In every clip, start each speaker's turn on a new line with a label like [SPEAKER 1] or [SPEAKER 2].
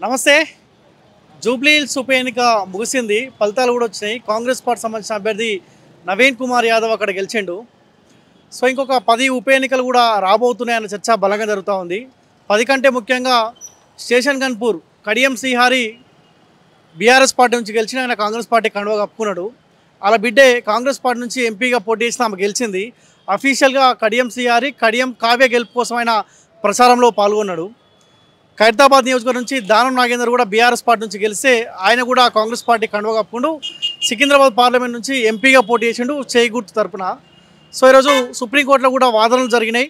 [SPEAKER 1] నమస్తే. Jubilee hills ఉప ఎన్నిక ముగిసింది, ఫలితాలు కూడా వచ్చినాయి. కాంగ్రెస్ పార్టీ సంబంధించిన అభ్యర్థి నవీన్ కుమార్ యాదవ్ అక్కడ గెలిచిండు. సో ఇంకొక 10 ఉప ఎన్నికలు కూడా రాబోతున్నాయన్న చర్చ బలంగా జరుగుతూ ఉంది. 10 కంటే ముఖ్యంగా Station Ghanpur Kadiyam Srihari BRS party నుంచి గెలిచిన ఆయన కాంగ్రెస్ పార్టీ కండువా కప్పుకున్నాడు. అలా బిడ్డే కాంగ్రెస్ పార్టీ నుంచి ఎంపీగా పోటీ చేసిన ఆమె గెలిచింది. అఫీషియల్గా కడియం శ్రీహారి కడియం కావ్య గెలుపు కోసం ఆయన ప్రచారంలో పాల్గొన్నాడు. ఖైరతాబాద్ నియోజకవర్గం నుంచి దానం నాగేందర్ కూడా బీఆర్ఎస్ పార్టీ నుంచి గెలిస్తే ఆయన కూడా కాంగ్రెస్ పార్టీ కండువా కప్పుకుంటూ సికింద్రాబాద్ పార్లమెంట్ నుంచి ఎంపీగా పోటీ చేసిండు చేయి గుర్తు తరపున. సో ఈరోజు సుప్రీంకోర్టులో కూడా వాదనలు జరిగినాయి.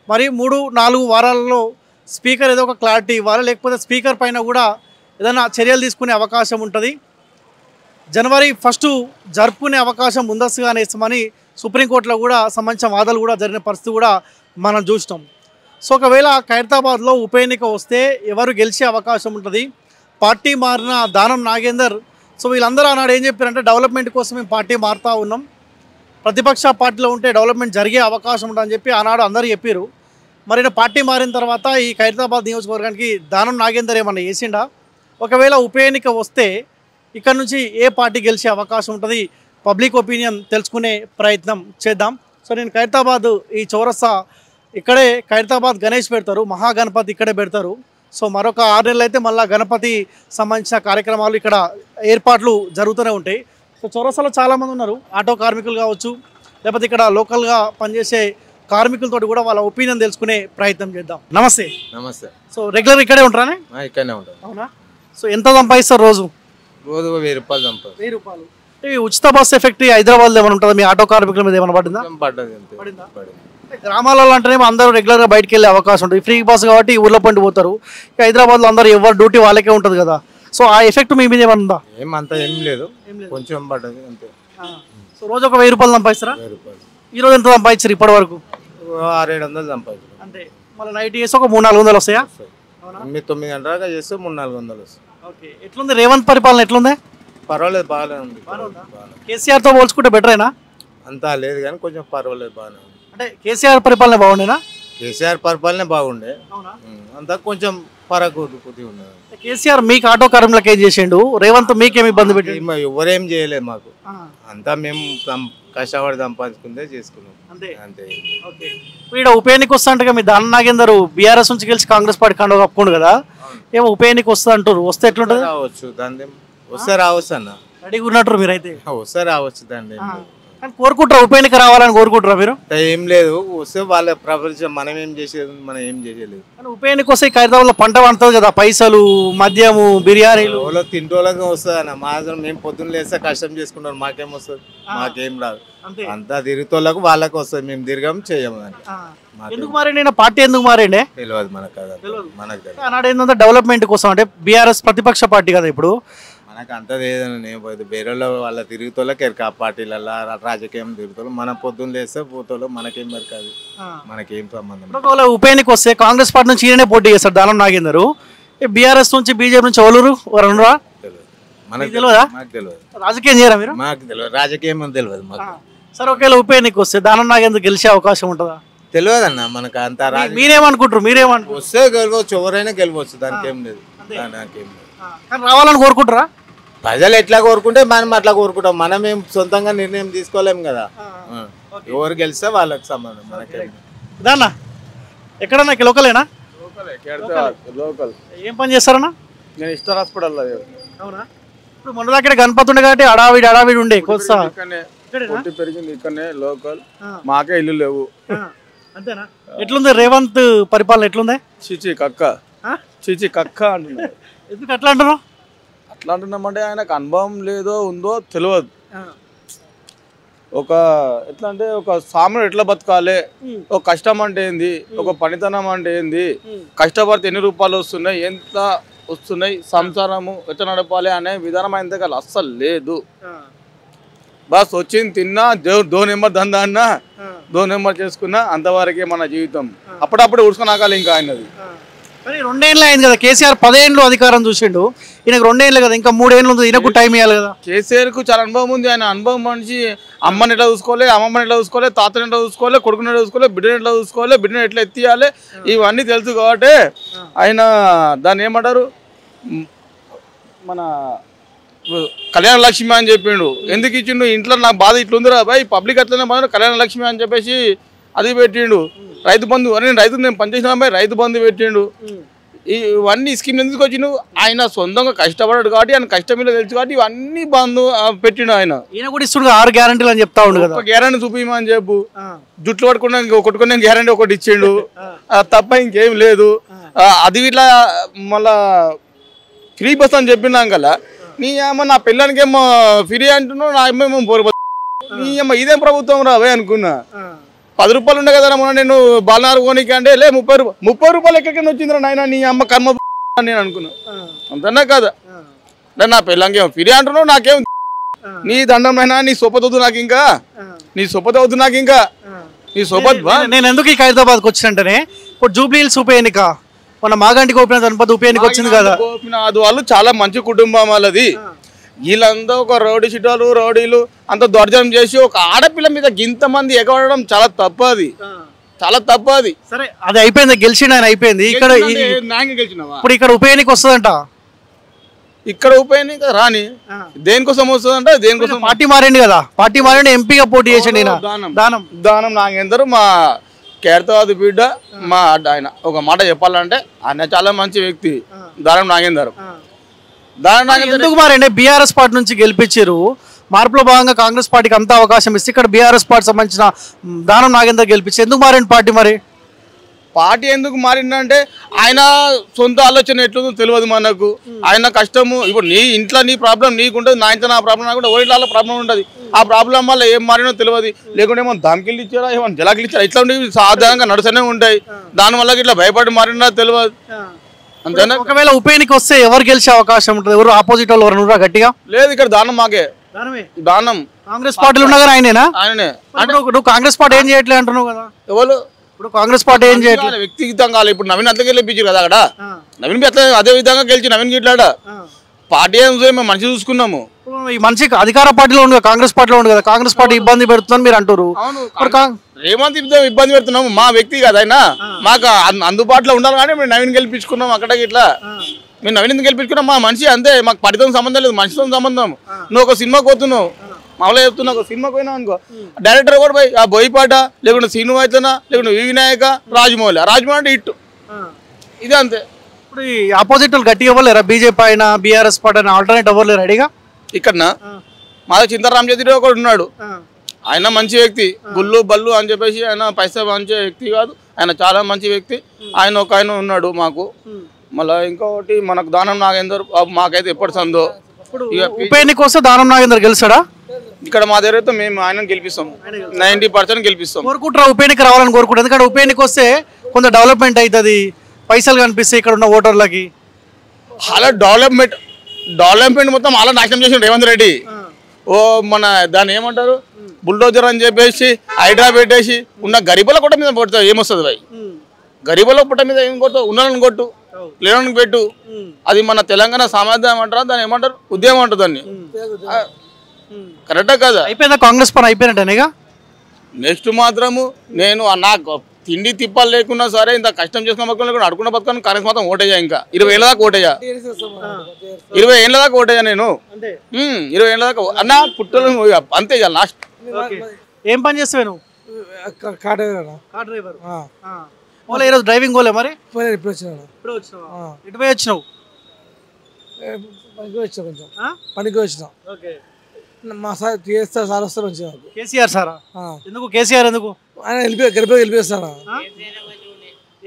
[SPEAKER 1] మరి 3-4 వారాలలో స్పీకర్ ఏదో ఒక క్లారిటీ ఇవ్వాలి, లేకపోతే స్పీకర్ పైన కూడా ఏదైనా చర్యలు తీసుకునే అవకాశం ఉంటుంది. జనవరి 1 జరుపుకునే అవకాశం ముందస్తుగానే ఇస్తామని సుప్రీంకోర్టులో కూడా సంబంధించిన వాదనలు కూడా జరిగిన పరిస్థితి కూడా మనం చూస్తాం. సో ఒకవేళ ఖైరతాబాద్లో ఉప ఎన్నిక వస్తే ఎవరు గెలిచే అవకాశం ఉంటుంది? పార్టీ మారిన దానం నాగేందర్, సో వీళ్ళందరూ ఆనాడు ఏం చెప్పారంటే డెవలప్మెంట్ కోసం మేము పార్టీ మారుతూ ఉన్నాం, ప్రతిపక్ష పార్టీలో ఉంటే డెవలప్మెంట్ జరిగే అవకాశం ఉంటుందని చెప్పి ఆనాడు అందరూ చెప్పారు. మరి పార్టీ మారిన తర్వాత ఈ ఖైరతాబాద్ నియోజకవర్గానికి దానం నాగేందర్ ఏమన్నా చేసిండా? ఒకవేళ ఉప ఎన్నిక వస్తే ఇక్కడ నుంచి ఏ పార్టీ గెలిచే అవకాశం ఉంటుంది? పబ్లిక్ ఒపీనియన్ తెలుసుకునే ప్రయత్నం చేద్దాం. సో నేను ఖైరతాబాద్ ఈ చౌరస్తా ఇక్కడే ఖైరతాబాద్ గణేష్ పెడతారు, మహాగణపతి ఇక్కడే పెడతారు. సో మరొక 6 నెలలు అయితే మళ్ళీ గణపతి సంబంధించిన కార్యక్రమాలు ఇక్కడ ఏర్పాట్లు జరుగుతూనే ఉంటాయి. సో చౌరస్తాలో చాలామంది ఉన్నారు, ఆటో కార్మికులు కావచ్చు, లేకపోతే ఇక్కడ లోకల్గా పనిచేసే కార్మికులతో కూడా వాళ్ళ ఒపీనియన్ తెలుసుకునే ప్రయత్నం చేద్దాం. నమస్తే.
[SPEAKER 2] నమస్తే.
[SPEAKER 1] సో రెగ్యులర్ ఇక్కడే ఉంటారా?
[SPEAKER 2] ఇక్కడనే ఉంటాం.
[SPEAKER 1] అవునా? సో ఎంత సంపాదిస్తారు రోజు?
[SPEAKER 2] రోజు 1000 రూపాయలు సంపాదిస్తాం.
[SPEAKER 1] 1000 రూపాయలు. ఈ ఉచిత బస్సు ఎఫెక్ట్ హైదరాబాద్లో ఏమైనా ఉంటుందా? మీ ఆటో కార్మికుల మీద ఏమైనా పడిందా?
[SPEAKER 2] పడ్డది అంతే.
[SPEAKER 1] పడిందా? గ్రామాలలో అంటేనే అందరూ రెగ్యులర్గా బయటికి వెళ్ళే అవకాశం ఉంటుంది, ఫ్రీ బస్ కాబట్టి ఊర్లో పండి పోతారు. ఇక హైదరాబాద్లో అందరూ ఎవరు డ్యూటీ వాళ్ళకే ఉంటుంది కదా. సో ఆ ఎఫెక్ట్ మీ మీద ఏమైనా ఉందా?
[SPEAKER 2] ఏమంతా ఏం లేదు, కొంచెం పడ్డది అంతే.
[SPEAKER 1] సో రోజు ఒక 1000 రూపాయలు సంపాదిస్తారా?
[SPEAKER 2] 1000 రూపాయలు.
[SPEAKER 1] ఈ రోజు ఎంత సంపాదించారు ఇప్పటి వరకు?
[SPEAKER 2] 600-700 సంపాదించాం
[SPEAKER 1] అంటే మళ్ళీ నైట్ చేసి ఒక 300-400 వస్తాయా?
[SPEAKER 2] 9 గంటల దాకా చేస్తే 300-400 వస్తాయి.
[SPEAKER 1] ఓకే. ఎట్లుంది రేవంత్ పరిపాలన? ఎట్లుంది?
[SPEAKER 2] పర్వాలేదు, బాగానే ఉంది.
[SPEAKER 1] కేసీఆర్తో పోల్చుకుంటే బెటరేనా?
[SPEAKER 2] అంతా లేదు కానీ కొంచెం పర్వాలేదు, బాగానే ఉంది.
[SPEAKER 1] అంటే కేసీఆర్ పరిపాలన బాగుండేనా?
[SPEAKER 2] కేసీఆర్ పరిపాలనే బాగుండే, అంతా కొంచెం పరకు కొద్దిగా ఉన్నది.
[SPEAKER 1] కేసీఆర్ మీకు ఆటో కార్మికులకు ఏం చేసిండు, రేవంత్ మీకేమి ఇబ్బంది పెట్టి?
[SPEAKER 2] ఎవరేం చేయలేదు మాకు, అంతా మేము కష్టపడి సంపాదించుకుందే చేసుకున్నాం
[SPEAKER 1] అంతే
[SPEAKER 2] అంతే.
[SPEAKER 1] ఓకే. వీడ ఉప ఎన్నిక వస్తా అంటే మీ దానం నాగేందర్ బీఆర్ఎస్ నుంచి గెలిచి కాంగ్రెస్ పార్టీ కండువా కప్పుకోండు కదా, ఏమో ఉప ఎన్నిక వస్తా అంటారు, వస్తే ఎట్లుంటుంది?
[SPEAKER 2] రావచ్చు, దాన్ని వస్తే రావచ్చు అన్న,
[SPEAKER 1] రెడీగా ఉన్నట్టు మీరైతే.
[SPEAKER 2] వస్తే రావచ్చు దాన్ని.
[SPEAKER 1] కానీ కోరుకుంటారా ఉప ఎన్నిక రావాలని? కోరుకుంటారా మీరు?
[SPEAKER 2] ఏం లేదు, వస్తే వాళ్ళ ప్రపంచం, మనం ఏం చేసేది, మనం ఏం చేసేలేదు.
[SPEAKER 1] కానీ ఉప ఎన్నిక వస్తే ఖైరతాబాద్లో పంట పండుతుంది కదా, పైసలు, మద్యము, బిర్యానీలు.
[SPEAKER 2] తింటోళ్ళకి వస్తుంది అన్న, మా మేము పొద్దున్న లేస్తే కష్టం చేసుకుంటాం, మాకేం వస్తుంది? మాకేం రాదు. అంతా తిరుగుతోళ్ళకు వాళ్ళకి వస్తుంది, మేము తిరగం చేయము.
[SPEAKER 1] ఎందుకు మారండి పార్టీ? ఎందుకు మారండి
[SPEAKER 2] తెలియదు మనకు కదా, మనకు తెలియదు.
[SPEAKER 1] అన్నాడు ఏంటంటే డెవలప్మెంట్ కోసం, అంటే బీఆర్ఎస్ ప్రతిపక్ష పార్టీ కదా ఇప్పుడు,
[SPEAKER 2] మనకు అంతా ఏదైనా నేను పోతే వేరే వాళ్ళ తిరుగుతోళ్ళకి ఎరక, ఆ పార్టీలలో రాజకీయం తిరుగుతారు. మన పొద్దున్న లేస్తే పోతోళ్ళు, మనకేం మరి కాదు, మనకేం సంబంధం.
[SPEAKER 1] ఉప ఎన్నిక వస్తే కాంగ్రెస్ పార్టీ నుంచి ఈయనే పోటీ చేస్తారు దానం నాగేందర్, బీఆర్ఎస్ నుంచి బీజేపీ నుంచి ఎవరు రెండురా
[SPEAKER 2] తెలియదు, మనకు
[SPEAKER 1] తెలియదా?
[SPEAKER 2] మాకు తెలియదు.
[SPEAKER 1] రాజకీయం చేయరా మీరు?
[SPEAKER 2] మాకు తెలియదు, రాజకీయం అని తెలియదు మాకు.
[SPEAKER 1] సరే, ఒకవేళ ఉప ఎన్నిక వస్తే దానం నాగేందర్ గెలిచే అవకాశం ఉంటుందా?
[SPEAKER 2] తెలియదు అన్న, మనకు అంత
[SPEAKER 1] మీరేమనుకుంటారు? మీరేమనుకుంటారు?
[SPEAKER 2] వస్తే గెలవచ్చు, ఎవరైనా గెలవచ్చు, దానికి ఏం లేదు, నాకేం లేదు.
[SPEAKER 1] కానీ రావాలని కోరుకుంటారా?
[SPEAKER 2] ప్రజలు ఎట్లా కోరుకుంటే మనం అట్లా కోరుకుంటాం, మనం ఏం సొంతంగా నిర్ణయం తీసుకోలేము కదా. ఎవరు గెలిస్తే వాళ్ళకి సంబంధం, మనకేం.
[SPEAKER 1] దాన్నా ఎక్కడన్నా లోకలేనా?
[SPEAKER 2] లోకల్.
[SPEAKER 1] ఏం పని చేస్తారన్నా?
[SPEAKER 2] నేను స్టార్ హాస్పిటల్.
[SPEAKER 1] అవునా? ఇప్పుడు మొన్న దగ్గర గణపతి ఉండే కాబట్టి అడావిడి ఉండే
[SPEAKER 2] పెరిగింది ఇక్కడనే లోకల్, మాకే ఇల్లు లేవు.
[SPEAKER 1] అంతేనా? ఎట్లుంది రేవంత్ పరిపాలన? ఎట్లుంది?
[SPEAKER 2] చీచి కక్క, చీచి కక్క అంటున్నారు.
[SPEAKER 1] ఎందుకు అట్లా అంటున్నావు?
[SPEAKER 2] అట్లా అంటున్నామంటే ఆయనకు అనుభవం లేదో ఉందో తెలియదు. ఒక ఎట్లా అంటే ఒక సామాన్యుడు ఎట్లా బతకాలి, ఒక కష్టం అంటే ఏంది, ఒక పనితనం అంటే ఏంది, కష్టపడితే ఎన్ని రూపాయలు వస్తున్నాయి, ఎంత వస్తున్నాయి, సంసారము ఎట్లా నడపాలి అనే విధానం ఆయన దగ్గర అస్సలు లేదు. బస్ వచ్చింది, తిన్నా, దో నెంబర్ దందా అన్నా, దో నెంబర్ చేసుకున్నా, అంతవరకే మన జీవితం. అప్పుడప్పుడు ఉడుచుకొని ఆగాలి ఇంకా ఆయనది.
[SPEAKER 1] కానీ 2 ఏళ్ళు అయింది కదా, కేసీఆర్ 10 ఏళ్ళు అధికారం చూసిండు, ఈయనకు 2 ఏళ్ళు కదా, ఇంకా 3 ఏళ్ళు ఉంది, ఈయనకు టైం ఇవ్వాలి కదా.
[SPEAKER 2] కేసీఆర్కు చాలా అనుభవం ఉంది, ఆయన అనుభవం మనిషి. అమ్మని ఎట్లా చూసుకోవాలి, అమ్మమ్మని ఎట్లా చూసుకోవాలి, తాతని ఎట్లా చూసుకోవాలి, కొడుకుని ఎట్లా చూసుకోవాలి, బిడ్డని ఎట్లా చూసుకోవాలి, బిడ్డని ఎట్లా ఎత్తియాలి, ఇవన్నీ తెలుసు కాబట్టి ఆయన దాన్ని ఏమంటారు, మన కళ్యాణ లక్ష్మి అని చెప్పిండు. ఎందుకు ఇచ్చిండు? ఇంట్లో నాకు బాధ ఇట్లుందిరా బాయ్, పబ్లిక్ అట్లనే బాధ, కళ్యాణ లక్ష్మి అని చెప్పేసి అది పెట్టిండు. రైతు బంధు అని నేను పనిచేసిన అబ్బాయి రైతు బంధు పెట్టిండు. ఇవన్నీ స్కీమ్ ఎందుకు వచ్చిండు? ఆయన సొంతంగా కష్టపడాడు కాబట్టి, ఆయన కష్టం మీద తెలుసు కాబట్టి ఇవన్నీ బంధు పెట్టిండు. ఆయన
[SPEAKER 1] కూడా ఇస్తుండగా 6 గ్యారంటీలు అని చెప్తా ఉండు కదా.
[SPEAKER 2] గ్యారంటీ చూపిమని చెప్పు. జుట్లు కొట్టుకునే గ్యారంటీ ఒకటి ఇచ్చిండు, తప్ప ఇంకేం లేదు. అది ఇట్లా మళ్ళా ఫ్రీ బస్ అని చెప్పినాం కదా. నీ అమ్మ నా పిల్లలకి ఏమో ఫ్రీ అంటున్నావు, నా అమ్మ పోరు. నీ అమ్మ ఇదేం ప్రభుత్వం రావే అనుకున్నా. 10 రూపాయలు ఉండే కదా మొన్న నేను బాలనారు కోనికి అంటే లే 30 రూపాయలు ఎక్కడికైనా వచ్చిందిరా నాయన, నీ అమ్మ కర్మ నేను అనుకున్నా. అంతన్నా కదా, నా పిల్లలకి ఏమో ఫ్రీ అంటున్నావు, నాకేం నీ దండమైనా నీ సొప్పతొద్దు నాకు ఇంకా, నీ సొప్పతొద్దు నాకు ఇంకా, నీ సొప్పత్.
[SPEAKER 1] నేను ఎందుకు ఈ హైదరాబాద్కి వచ్చినంటేనే ఇప్పుడు జూబ్లీ హిల్స్ ఉప ఎన్నిక, మన మాగంటి గోపినాథ్ గణపతి ఉప ఎన్నిక వచ్చింది కదా.
[SPEAKER 2] గోపినాథ్ వాళ్ళు చాలా మంచి కుటుంబం వాళ్ళది. వీళ్ళంతా ఒక రౌడీ చిటాలు రౌడీలు అంత దౌర్జన్యం చేసి ఒక ఆడపిల్ల మీద ఇంతమంది ఎగవడం చాలా తప్పు. అది చాలా తప్పు. అది
[SPEAKER 1] సరే, అది అయిపోయింది, గెలిచిండు ఆయన, అయిపోయింది. ఇక్కడ ఇప్పుడు ఇక్కడ ఉప ఎన్నిక వస్తుందంట.
[SPEAKER 2] ఇక్కడ ఉప ఎన్నిక రాని దేనికోసం వస్తుందంట? దేనికోసం?
[SPEAKER 1] పార్టీ మారిండు కదా, పార్టీ మారిండు, ఎంపీగా పోటీ చేసిండు.
[SPEAKER 2] దానం నాగేందర్ మా కేరతాది బిడ్డ. మా ఆయన ఒక మాట చెప్పాలంటే ఆయన చాలా మంచి వ్యక్తి. దానం నాగేందర్
[SPEAKER 1] ఎందుకు మారండి? బీఆర్ఎస్ పార్టీ నుంచి గెలిపించారు, మార్పులో భాగంగా కాంగ్రెస్ పార్టీకి అంతా అవకాశం ఇస్తే ఇక్కడ బీఆర్ఎస్ పార్టీ సంబంధించిన దానం నాగేందర్ గెలిపించి ఎందుకు మారండి పార్టీ? మరి
[SPEAKER 2] పార్టీ ఎందుకు మారిందంటే ఆయన సొంత ఆలోచన ఎట్లుందో తెలియదు మనకు. ఆయన కష్టము. ఇప్పుడు నీ ఇంట్లో నీ ప్రాబ్లం నీకుంటుంది, నా ఇంట్లో నా ప్రాబ్లం నాకు ఓడిలో ప్రాబ్లం ఉంటుంది. ఆ ప్రాబ్లం వల్ల ఏం మారినో తెలియదు. లేకుంటే ఏమో ధమ్కిలు ఇచ్చారా, ఏమో జలాకిలు ఇచ్చారా, ఇట్లా ఉండి సాధారణంగా నడుస్తూనే ఉంటాయి. దానివల్ల ఇట్లా భయపడి మారినా తెలియదు. అంతేనా?
[SPEAKER 1] ఒకవేళ ఉప ఎన్నిక వస్తే ఎవరు గెలిచే అవకాశం ఉంటుంది? ఎవరు ఆపోజిట్ వాళ్ళు ఎవరు గట్టిగా?
[SPEAKER 2] లేదు, ఇక్కడ దానం మాకే. దానం
[SPEAKER 1] కాంగ్రెస్ పార్టీలు ఉన్నా కానీ ఆయనేనా?
[SPEAKER 2] ఆయననే.
[SPEAKER 1] అంటే నువ్వు కాంగ్రెస్ పార్టీ ఏం చేయట్లేదు అంటున్నావు కదా.
[SPEAKER 2] ఎవరు
[SPEAKER 1] ఇప్పుడు కాంగ్రెస్ పార్టీ ఏం చేయట్లేదు?
[SPEAKER 2] వ్యక్తిగతంగా ఇప్పుడు నవీన్ అట్లా గెలిపించారు కదా. అక్కడ నవీన్ అట్లా అదే విధంగా గెలిచి నవీన్ గిట్లాడ పార్టీ ఏం మేము మంచి చూసుకున్నాము.
[SPEAKER 1] ఈ మనిషి అధికార పార్టీలో ఉంది, కాంగ్రెస్ పార్టీలో ఉంది కదా. కాంగ్రెస్ పార్టీ ఇబ్బంది పెడుతుందని మీరు అంటారు.
[SPEAKER 2] రేవంత్ ఇబ్బంది పెడుతున్నాము, మా వ్యక్తి కదా ఆయన. మాకు అందుబాటులో ఉండాలి కానీ మేము నవీన్ గెలిపించుకున్నాం. అక్కడ ఇట్లా మేము నవీన్ గెలిపించుకున్నాం. మా మనిషి అంతే, మాకు పార్టీతో సంబంధం లేదు, మనిషితో సంబంధం. నువ్వు ఒక సినిమాకి పోతున్నావు, మామూలుగా చెప్తున్నా, ఒక సినిమాకి పోయినావు అనుకో, డైరెక్టర్ కూడా పోయి ఆ బోయిపాట లేకుంటే శ్రీను వైతన లేకుంటే వి వినాయక రాజమౌళి అంటే ఇట్టు ఇదే అంతే.
[SPEAKER 1] ఇప్పుడు ఈ ఆపోజిట్ వాళ్ళు గట్టిగా ఇవ్వలేరా? బీజేపీ అయినా బీఆర్ఎస్ పార్టీ అయినా ఆల్టర్నేట్ అవ్వలేరు రెడీగా?
[SPEAKER 2] ఇక్కడ మా చింతారాం చేతి ఒకడు ఉన్నాడు. ఆయన మంచి వ్యక్తి, గుళ్ళు బల్లు అని చెప్పేసి ఆయన పైసా మంచి వ్యక్తి కాదు, ఆయన చాలా మంచి వ్యక్తి. ఆయన ఒక ఆయన ఉన్నాడు మాకు. మళ్ళీ ఇంకొకటి మనకు దానం నాగేందర్ మాకైతే ఎప్పటి సందో.
[SPEAKER 1] ఉప ఎన్నిక వస్తే దానం నాగేందర్ గెలుస్తాడా?
[SPEAKER 2] ఇక్కడ మా దగ్గర అయితే మేము ఆయన గెలిపిస్తాం, 90% గెలిపిస్తాం.
[SPEAKER 1] కోరుకుంటారా ఉప ఎన్నిక రావాలని కోరుకుంటారు? ఎందుకంటే ఉప ఎన్నిక వస్తే కొంత డెవలప్మెంట్ అవుతుంది, పైసలు కనిపిస్తాయి ఇక్కడ ఉన్న ఓటర్లకి.
[SPEAKER 2] అలా డెవలప్మెంట్ మొత్తం అలా నాశనం చేసిండు రేవంత్ రెడ్డి. ఓ మన దాన్ని ఏమంటారు, బుల్డోజర్ అని చెప్పేసి హైడ్రా పెట్టేసి ఉన్న గరీబుల పుట్ట మీద కొడతావు, ఏమొస్తుంది భాయ్? గరీబుల పుట్ట మీద ఏం కొడతావు? ఉన్నలను కొట్టు, లేనని పెట్టు. అది మన తెలంగాణ సామాధ్యం అంటారా, దాన్ని ఏమంటారు, ఉద్యమం అంటారు దాన్ని. కరెక్టా కదా?
[SPEAKER 1] అయిపోయిందా కాంగ్రెస్ పని? అయిపోయినట్టేగా.
[SPEAKER 2] నెక్స్ట్ మాత్రము నేను నాకు తిండి తిప్పాలు లేకున్నా సరే, ఇంత కష్టం చేసుకున్న బతుకులు లేకుండా అడుకున్న బతుకుని కాంగ్రెస్ మాత్రం ఓటేయా. ఇంకా 20 ఏళ్ళ దాకా ఓటేయా, 20 ఏళ్ళ దాకా ఓటేయా నేను. 20 ఏళ్ళ దాకా అన్న పుట్టలు అంతే లాస్ట్.
[SPEAKER 1] ఏం పని చేస్తావు నువ్వు?
[SPEAKER 3] Car driver.
[SPEAKER 1] ఈరోజు డ్రైవింగ్ పోలే మరి?
[SPEAKER 3] ఇప్పుడు వచ్చినావు?
[SPEAKER 1] ఇటు పోయి వచ్చినావు?
[SPEAKER 3] పనికి వచ్చినా, కొంచెం పనికి వచ్చినా. మా సార్ సార్ వస్తారు మంచిగా.
[SPEAKER 1] కేసీఆర్ సారా? ఎందుకు కేసీఆర్? ఎందుకు
[SPEAKER 3] ఆయన వెళ్ళిపోతాడు?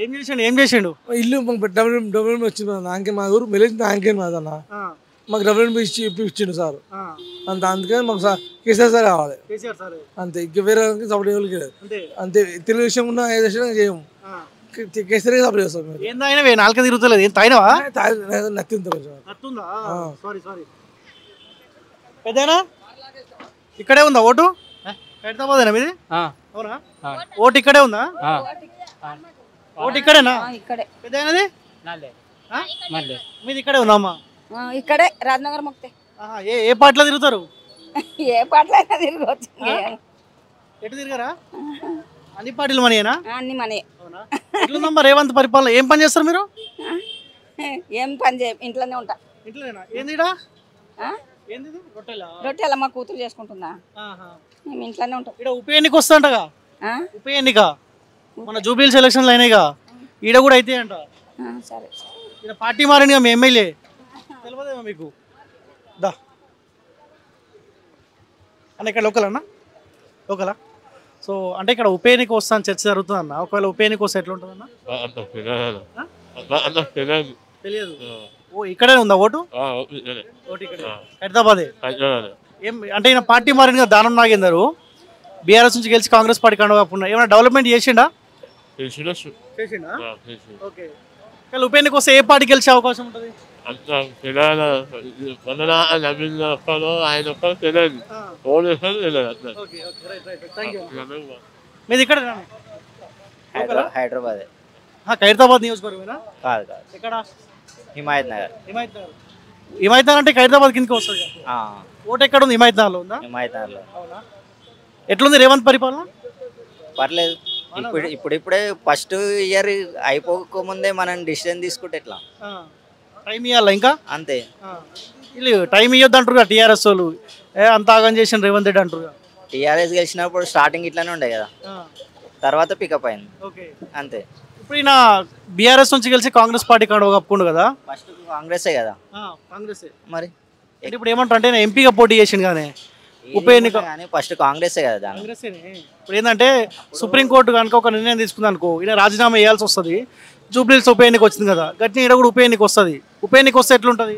[SPEAKER 1] ఏం చేసిండు? ఏం చేసిండు?
[SPEAKER 3] ఇల్లు డెవలప్మెంట్ వచ్చింది. నాకే మా ఊరు మెలిసి నాకే మాదన్న, మాకు డెవలప్మెంట్ ఇచ్చిండు సార్. అంత అందుకని మాకు కేసీఆర్ సార్ కావాలి అంతే. ఇంక వేరే సపోర్ట్ ఇవ్వలేదు అంతే. తెలుగుదేశం ఉన్న ఏ దేశం చేయము, కేసీఆర్ సపోర్ట్ చేస్తాం.
[SPEAKER 1] ఏందైనా నాలుక తిరుగుతలేదు, ఏం తాయినవా?
[SPEAKER 3] నత్తింది కొంచెం.
[SPEAKER 1] పెద్దనా ఇక్కడే ఉందా ఓటు? హైదరాబాదేనా మీది? అవునా? ఓటు ఇక్కడే ఉందా? ఓటు ఇక్కడేనా? పెద్దది మీది ఇక్కడే ఉందా అమ్మా?
[SPEAKER 4] ఇక్కడే రాజనగర్ మొక్తే.
[SPEAKER 1] ఏ పార్టీలో తిరుగుతారు?
[SPEAKER 4] ఏ పార్టీలో అయినా తిరగవచ్చు.
[SPEAKER 1] ఎటు తిరగరా? అన్ని పార్టీలు మనయేనా?
[SPEAKER 4] అన్ని మనే.
[SPEAKER 1] ఎట్లుందమ్మా రేవంత్ పరిపాలన? ఏం పని చేస్తారు మీరు?
[SPEAKER 4] ఏం పని చేయ ఇంట్లోనే ఉంటా.
[SPEAKER 1] ఇంట్లోనేనా? ఏందిడా?
[SPEAKER 4] ఆ?
[SPEAKER 1] ఏంది రొట్టెలా?
[SPEAKER 4] రొట్టెల మా కూతురు చేసుకుంటుందా, మేము ఇంట్లోనే ఉంటాం.
[SPEAKER 1] ఇక్కడ ఉప ఎన్నిక వస్తుంటగా?
[SPEAKER 4] ఆ?
[SPEAKER 1] ఉప ఎన్నిక మన జూబ్లీ సెలక్షన్లు అయినాయిగా, ఈడ కూడా అయితే అంట.
[SPEAKER 4] సరే
[SPEAKER 1] ఇక్కడ పార్టీ మారిందిగా మీ ఎమ్మెల్యే, తెలియదేమో మీకు? దా అన్న, ఇక్కడ లోకల్ అన్న, లోకలా? సో అంటే ఇక్కడ ఉప ఎన్నిక వస్తాను చర్చ జరుగుతుంది అన్న. ఒకవేళ ఉప ఎన్నిక వస్తే ఎట్లా ఉంటుంది అన్న? తెలియదు. ఓ ఇక్కడే ఉందా ఓటు? ఓటు ఇక్కడ హైదరాబాదే. ఏం అంటే ఈయన పార్టీ మారిన దానం నాగేందర్ బీఆర్ఎస్ నుంచి గెలిచి కాంగ్రెస్ పార్టీ కండుగా ఏమైనా డెవలప్మెంట్ చేసిండా? చేసిండా? ఓకే. కానీ ఉప ఎన్నిక వస్తే ఏ పార్టీ గెలిచే అవకాశం ఉంటుంది? మీది ఇక్కడ
[SPEAKER 5] హైదరాబాద్
[SPEAKER 1] ఖైరతాబాద్ నియోజకవర్గమేనా?
[SPEAKER 5] కాదు కాదు,
[SPEAKER 1] ఎక్కడ?
[SPEAKER 5] హిమాయత్ నగర్.
[SPEAKER 1] హిమాయత్ నగర్. హిమాయత్ నగర్ అంటే ఖైరతాబాద్ కిందకి వస్తుంది. ఓటు ఎక్కడ ఉంది? హిమాయత్ నగర్లో ఉందా?
[SPEAKER 5] హిమాయత్ నగర్లో.
[SPEAKER 1] అవునా? ఎట్లుంది రేవంత్ పరిపాలన?
[SPEAKER 5] పర్లేదు. ఇప్పుడిప్పుడే ఫస్ట్ ఇయర్ అయిపోకముందే మనం డిసిజన్ తీసుకుంటే ఎట్లా?
[SPEAKER 1] టైం ఇవ్వాలా ఇంకా?
[SPEAKER 5] అంతే.
[SPEAKER 1] వీళ్ళు టైం ఇవ్వద్దు అంటారు టీఆర్ఎస్ వాళ్ళు. అంత ఆగం చేసిన రేవంత్ రెడ్డి అంటారు.
[SPEAKER 5] టీఆర్ఎస్ గెలిచినప్పుడు స్టార్టింగ్ ఇట్లానే ఉండే కదా, తర్వాత పికప్ అయింది.
[SPEAKER 1] ఓకే,
[SPEAKER 5] అంతే.
[SPEAKER 1] ఇప్పుడు ఈయన బీఆర్ఎస్ నుంచి గెలిచి కాంగ్రెస్ పార్టీ కండువా కప్పుకుండు కదా?
[SPEAKER 5] ఫస్ట్ కాంగ్రెసే కదా.
[SPEAKER 1] కాంగ్రెస్
[SPEAKER 5] మరి
[SPEAKER 1] ఇప్పుడు ఏమంటారు అంటే ఎంపీగా పోటీ చేసిండు కానీ ఉప ఎన్నిక
[SPEAKER 5] కానీ ఫస్ట్ కాంగ్రెసే కదా.
[SPEAKER 1] కాంగ్రెస్ ఇప్పుడు ఏంటంటే సుప్రీంకోర్టు కనుక ఒక నిర్ణయం తీసుకుంది అనుకో, ఈయన రాజీనామా చేయాల్సి వస్తుంది. జూబ్లీహిల్స్ ఉప ఎన్నిక వచ్చింది కదా, గట్టిన ఈడ కూడా ఉప ఎన్నిక వస్తుంది. ఉప ఎన్నిక వస్తే ఎట్లుంటుంది?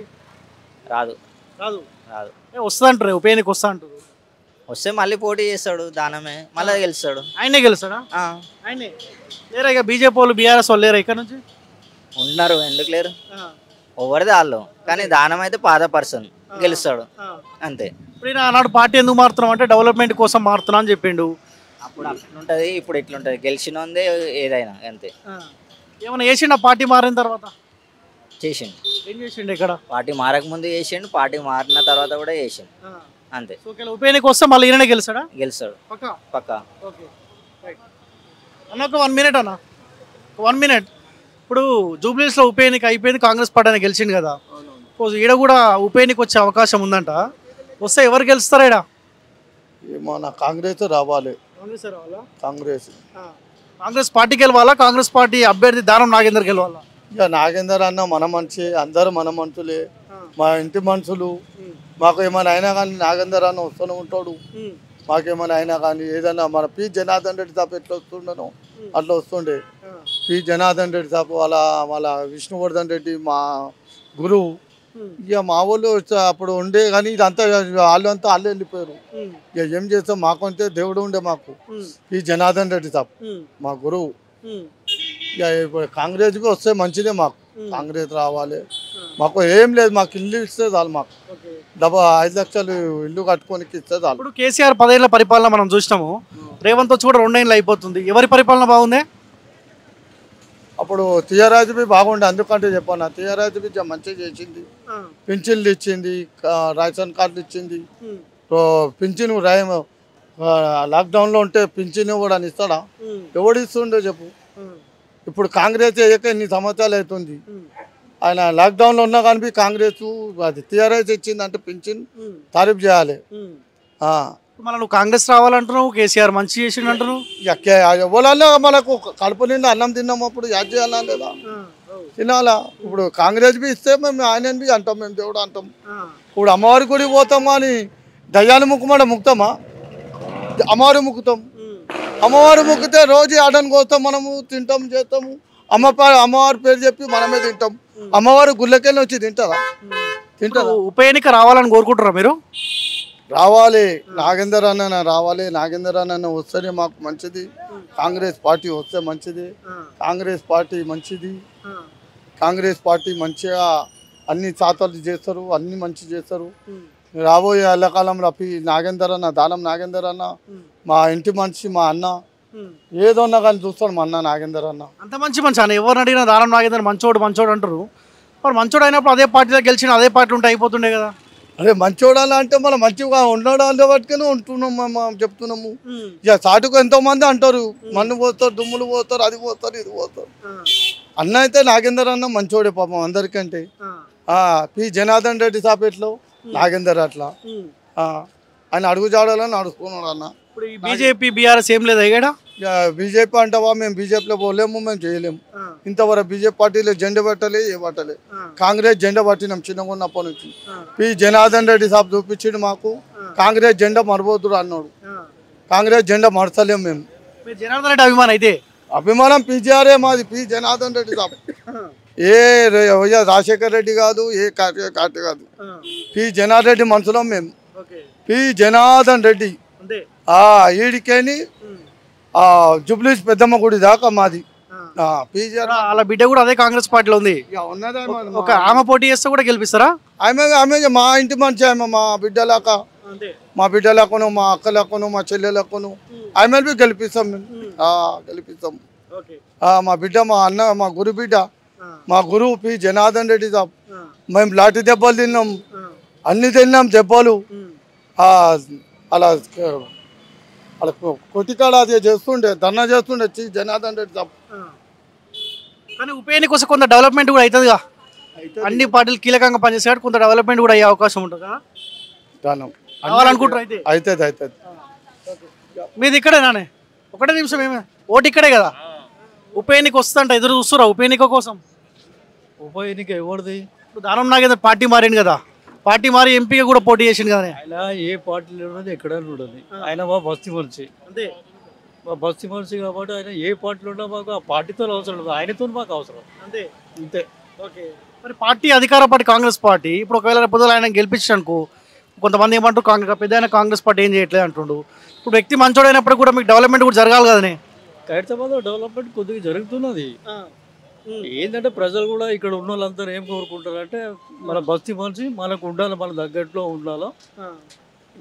[SPEAKER 5] రాదు
[SPEAKER 1] రాదు
[SPEAKER 5] రాదు
[SPEAKER 1] వస్తుంది అంటారు. ఉప ఎన్నిక వస్తా అంటారు.
[SPEAKER 5] వస్తే మళ్ళీ పోటీ చేస్తాడు, దానమే మళ్ళీ గెలుస్తాడు.
[SPEAKER 1] ఆయనే గెలుస్తాడా? ఆయనే లేరా? ఇక బీజేపీ వాళ్ళు బీఆర్ఎస్ వాళ్ళు లేరా ఇక్కడ నుంచి?
[SPEAKER 5] ఉన్నారు, ఎందుకు లేరు? ఎవరిది వాళ్ళు. కానీ దానం అయితే పాత పర్సన్ గెలుస్తాడు, అంతే.
[SPEAKER 1] ఇప్పుడు ఈయన ఆనాడు పార్టీ ఎందుకు మారుతున్నాం అంటే డెవలప్మెంట్ కోసం మారుతున్నా అని చెప్పిండు.
[SPEAKER 5] అప్పుడు అట్లుంటుంది, ఇప్పుడు ఇట్లుంటుంది. గెలిచినోందే ఏదైనా, అంతే.
[SPEAKER 1] ఏమైనా చేసిండు పార్టీ మారిన తర్వాత?
[SPEAKER 5] చేసిండు.
[SPEAKER 1] ఏం చేసిండు ఇక్కడ?
[SPEAKER 5] పార్టీ మారకముందు చేసిండు, పార్టీ మారిన తర్వాత కూడా చేసిండు, అంతే.
[SPEAKER 1] ఉప ఎన్నిక వస్తే మళ్ళీ ఈయననే గెలుస్తాడా?
[SPEAKER 5] గెలుస్తాడు పక్కా.
[SPEAKER 1] ఓకే అన్న, ఒక 1 మినిట్ అన్న, 1 మినిట్. ఇప్పుడు జూబ్లీహిల్స్లో ఉప ఎన్నిక అయిపోయింది, కాంగ్రెస్ పార్టీ అని గెలిచింది కదా. ఈడ కూడా ఉప ఎన్నిక వచ్చే అవకాశం ఉందంట. వస్తే ఎవరు గెలుస్తారా ఈడ?
[SPEAKER 2] మన కాంగ్రెస్ రావాలి.
[SPEAKER 1] కాంగ్రెస్ రావాలా?
[SPEAKER 2] కాంగ్రెస్
[SPEAKER 1] పార్టీ గెలవాలా? కాంగ్రెస్ పార్టీ అభ్యర్థి దానం నాగేందర్ గెలవాలా?
[SPEAKER 2] ఇక నాగేందర్ అన్న మన మనిషి, అందరూ మన మనుషులే, మా ఇంటి మనుషులు. మాకు ఏమైనా అయినా కానీ నాగేందర్ అన్న వస్తూనే ఉంటాడు. మాకేమైనా అయినా కానీ ఏదైనా మన పి జనార్దన్ రెడ్డి తప్ప ఎట్లా వస్తుండను అట్లా వస్తుండే. పి జనార్దన్ రెడ్డి తప్ప వాళ్ళ విష్ణువర్ధన్ రెడ్డి మా గురువు. ఇక మా వాళ్ళు అప్పుడు ఉండే కానీ ఇదంతా వాళ్ళంతా వాళ్ళు వెళ్ళిపోయారు. ఇక ఏం చేస్తాం, మాకంటే దేవుడు ఉండే మాకు ఈ జనార్దన్ రెడ్డి తప్ప మా గురువు. ఇక ఇప్పుడు కాంగ్రెస్కి వస్తే మంచిదే, మాకు కాంగ్రెస్ రావాలి. మాకు ఏం లేదు, మాకు ఇల్లు ఇస్తే చాలు. మాకు 5 లక్షలు ఇల్లు కట్టుకొని ఇస్తే చాలు.
[SPEAKER 1] ఇప్పుడు కేసీఆర్ 10 ఏళ్ల పరిపాలన మనం చూసినాము, రేవంత్ వచ్చి కూడా 2 ఏళ్ళు అయిపోతుంది. ఎవరి పరిపాలన బాగుంది?
[SPEAKER 2] అప్పుడు టీఆర్ఎస్బీ బాగుండే, అందుకంటే చెప్పాను. టీఆర్ఎస్బీ మంచిగా చేసింది, పింఛన్లు ఇచ్చింది, రేషన్ కార్డులు ఇచ్చింది. పింఛను లాక్డౌన్లో ఉంటే పింఛను కూడా ఇస్తాడా? ఎవడు ఇస్తుండే చెప్పు? ఇప్పుడు కాంగ్రెస్ అయ్యాక ఎన్ని సంవత్సరాలు అవుతుంది. ఆయన లాక్డౌన్లో ఉన్నా కానీ కాంగ్రెస్ అది టీఆర్ఎస్ ఇచ్చింది అంటే పింఛన్ తారీఫ్ చేయాలి.
[SPEAKER 1] మళ్ళీ నువ్వు కాంగ్రెస్ రావాలంటున్నావు, కేసీఆర్ మంచి చేసిండు అంటున్నావు.
[SPEAKER 2] ఎవరన్నా మనకు కడుపు నిండా అన్నం తిన్నాము, అప్పుడు యాడ్ చేయాలా లేదా? తినాలా? ఇప్పుడు కాంగ్రెస్ బి ఇస్తే మేము ఆయన బి అంటాం, మేము దేవుడు అంటాం. ఇప్పుడు అమ్మవారి గుడికి పోతాం కానీ దయ్యాన్ని ముక్కుమంటే ముక్తామా? అమ్మవారి ముక్కుతాం. అమ్మవారు ముక్కితే రోజు ఆడని కోస్తాం, మనము తింటాం చేస్తాము. అమ్మవారి పేరు చెప్పి మనమే తింటాం. అమ్మవారు గుళ్ళకెళ్ళి వచ్చి తింటారా? తింటారా?
[SPEAKER 1] ఉప ఎన్నిక రావాలని కోరుకుంటారా మీరు?
[SPEAKER 2] రావాలి, నాగేందర్ అన్న రావాలి. నాగేందర్ అన్న వస్తేనే మాకు మంచిది. కాంగ్రెస్ పార్టీ వస్తే మంచిది. కాంగ్రెస్ పార్టీ మంచిది. కాంగ్రెస్ పార్టీ మంచిగా అన్ని శాతాలు చేస్తారు, అన్ని మంచి చేస్తారు. రాబోయే ఎల్లకాలంలో నాగేందర్ అన్న, దానం నాగేందర్ అన్న మా ఇంటి మనిషి, మా అన్న. ఏదన్నా కానీ చూస్తాడు మా అన్న నాగేందర్ అన్న.
[SPEAKER 1] అంత మంచి అన్న, ఎవరిని అడిగినా దానం నాగేందర్ మంచోడు మంచోడు అంటారు. మరి మంచోడు అయినప్పుడు అదే పార్టీలో గెలిచిన అదే పార్టీ ఉంటే అయిపోతుండే కదా.
[SPEAKER 2] అదే మంచోడాలి అంటే మనం మంచిగా ఉండడం అంటే బట్టుకనే ఉంటున్నాం మనం చెప్తున్నాము. ఇక చాటుకు ఎంతో మంది అంటారు, మన్ను పోస్తారు, దుమ్ములు పోస్తారు, అది పోస్తారు, ఇది పోస్తారు.
[SPEAKER 6] అన్న అయితే నాగేందర్ అన్న మంచోడే పాపం అందరికంటే. పి జనార్దన్ రెడ్డి సాపేట్లో నాగేందర్ అట్లా ఆయన అడుగు జాడాలని నడుచుకున్నాడు అన్న.
[SPEAKER 1] ఇప్పుడు ఈ బీజేపీ బీఆర్ఎస్ ఏం లేదా ఇక్కడ?
[SPEAKER 6] బీజేపీ అంటావా, మేము బీజేపీలో పోలేము, మేము చేయలేము. ఇంతవరకు బీజేపీ పార్టీలో జెండా పట్టలే, ఏ పట్టలే. కాంగ్రెస్ జెండా పట్టినాం చిన్నగా ఉన్నప్పటి నుంచి. పి జనార్దన్ రెడ్డి సాబ్ చూపించిండు మాకు, కాంగ్రెస్ జెండా మరబోతుడు అన్నాడు. కాంగ్రెస్ జెండా మరచలేము మేము.
[SPEAKER 1] జనార్దన్ రెడ్డి అభిమానం అయితే?
[SPEAKER 6] అభిమానం పీజీఆర్ఏ మాది, పి జనార్దన్ రెడ్డి సాబ్. ఏ రాజశేఖర్ రెడ్డి కాదు, ఏ కార్తీ కాదు. పి జనార్దన్ రెడ్డి మనసులో మేము. పి జనార్దన్ రెడ్డి ఈడికేని జుబ్లీస్ పెద్దమ్మ గుడి దాకా మాది.
[SPEAKER 1] అలా బిడ్డ కూడా అదే కాంగ్రెస్ పార్టీలో ఉంది. ఒక ఆమె పోటీ చేస్తే కూడా గెలిపిస్తారా?
[SPEAKER 6] ఆమె మా ఇంటి మనిషి, ఆమె మా బిడ్డలాక, మా బిడ్డలకును, మా అక్కలకును, మా చెల్లెలకును ఆమె గెలిపిస్తాం మేము. గెలిపిస్తాం. మా బిడ్డ, మా అన్న, మా గురు బిడ్డ, మా గురువు పి జనార్దన్ రెడ్డి సాబ్. మేము లాఠీ దెబ్బలు తిన్నాం, అన్ని తిన్నాం దెబ్బలు. అలా అలా కొట్టికాడ అది చేస్తుండే, ధర్నా చేస్తుండే జనార్దన్ రెడ్డి సాబ్.
[SPEAKER 1] కానీ ఉప ఎన్నిక కోసం కొంత డెవలప్మెంట్ కూడా అవుతుందిగా. అన్ని పార్టీలు కీలకంగా పనిచేసేవాడు, కొంత డెవలప్మెంట్ కూడా అయ్యే అవకాశం ఉంటుంది కదా కావాలనుకుంటారు. అయితే
[SPEAKER 6] అవుతుంది అవుతుంది.
[SPEAKER 1] మీది ఇక్కడేనానే? ఒకటే నిమిషం, ఏమే ఓటు ఇక్కడే కదా. ఉప ఎన్నిక వస్తుందంట, ఎదురు చూస్తురా ఉప ఎన్నిక కోసం?
[SPEAKER 7] ఉప ఎన్నిక ఎవరిది?
[SPEAKER 1] ఇప్పుడు దానం నాగేందర్ పార్టీ మారింది కదా, పార్టీ మారి ఎంపీగా కూడా పోటీ చేసింది కదా.
[SPEAKER 7] ఆయన ఏ పార్టీలో ఉన్నది ఎక్కడ ఉండదు. ఆయన మా బస్తీ మనిషి,
[SPEAKER 1] అంతే.
[SPEAKER 7] మా బస్తీ మనిషి కాబట్టి ఆయన ఏ పార్టీలో ఉన్నా మాకు ఆ పార్టీతో అవసరం లేదు, ఆయనతో మాకు అవసరం.
[SPEAKER 1] అంతే
[SPEAKER 7] అంతే.
[SPEAKER 1] ఓకే. మరి పార్టీ అధికార పార్టీ కాంగ్రెస్ పార్టీ ఇప్పుడు ఒకవేళ పొద్దున ఆయన గెలిపించడానికి కొంతమంది ఏమంటారు, పెద్ద కాంగ్రెస్ పార్టీ ఏం చేయట్లేదు అంటుండు. ఇప్పుడు వ్యక్తి మంచోడైనప్పుడు కూడా మీకు డెవలప్మెంట్ కూడా జరగాలి కదనే?
[SPEAKER 7] ఖైరతాబాద్లో డెవలప్మెంట్ కొద్దిగా జరుగుతున్నది. ఏంటంటే ప్రజలు కూడా ఇక్కడ ఉన్న వాళ్ళందరూ ఏం కోరుకుంటారంటే మన బస్తీ మనిషి మనకు ఉండాలి, మన తగ్గట్లో ఉండాలి.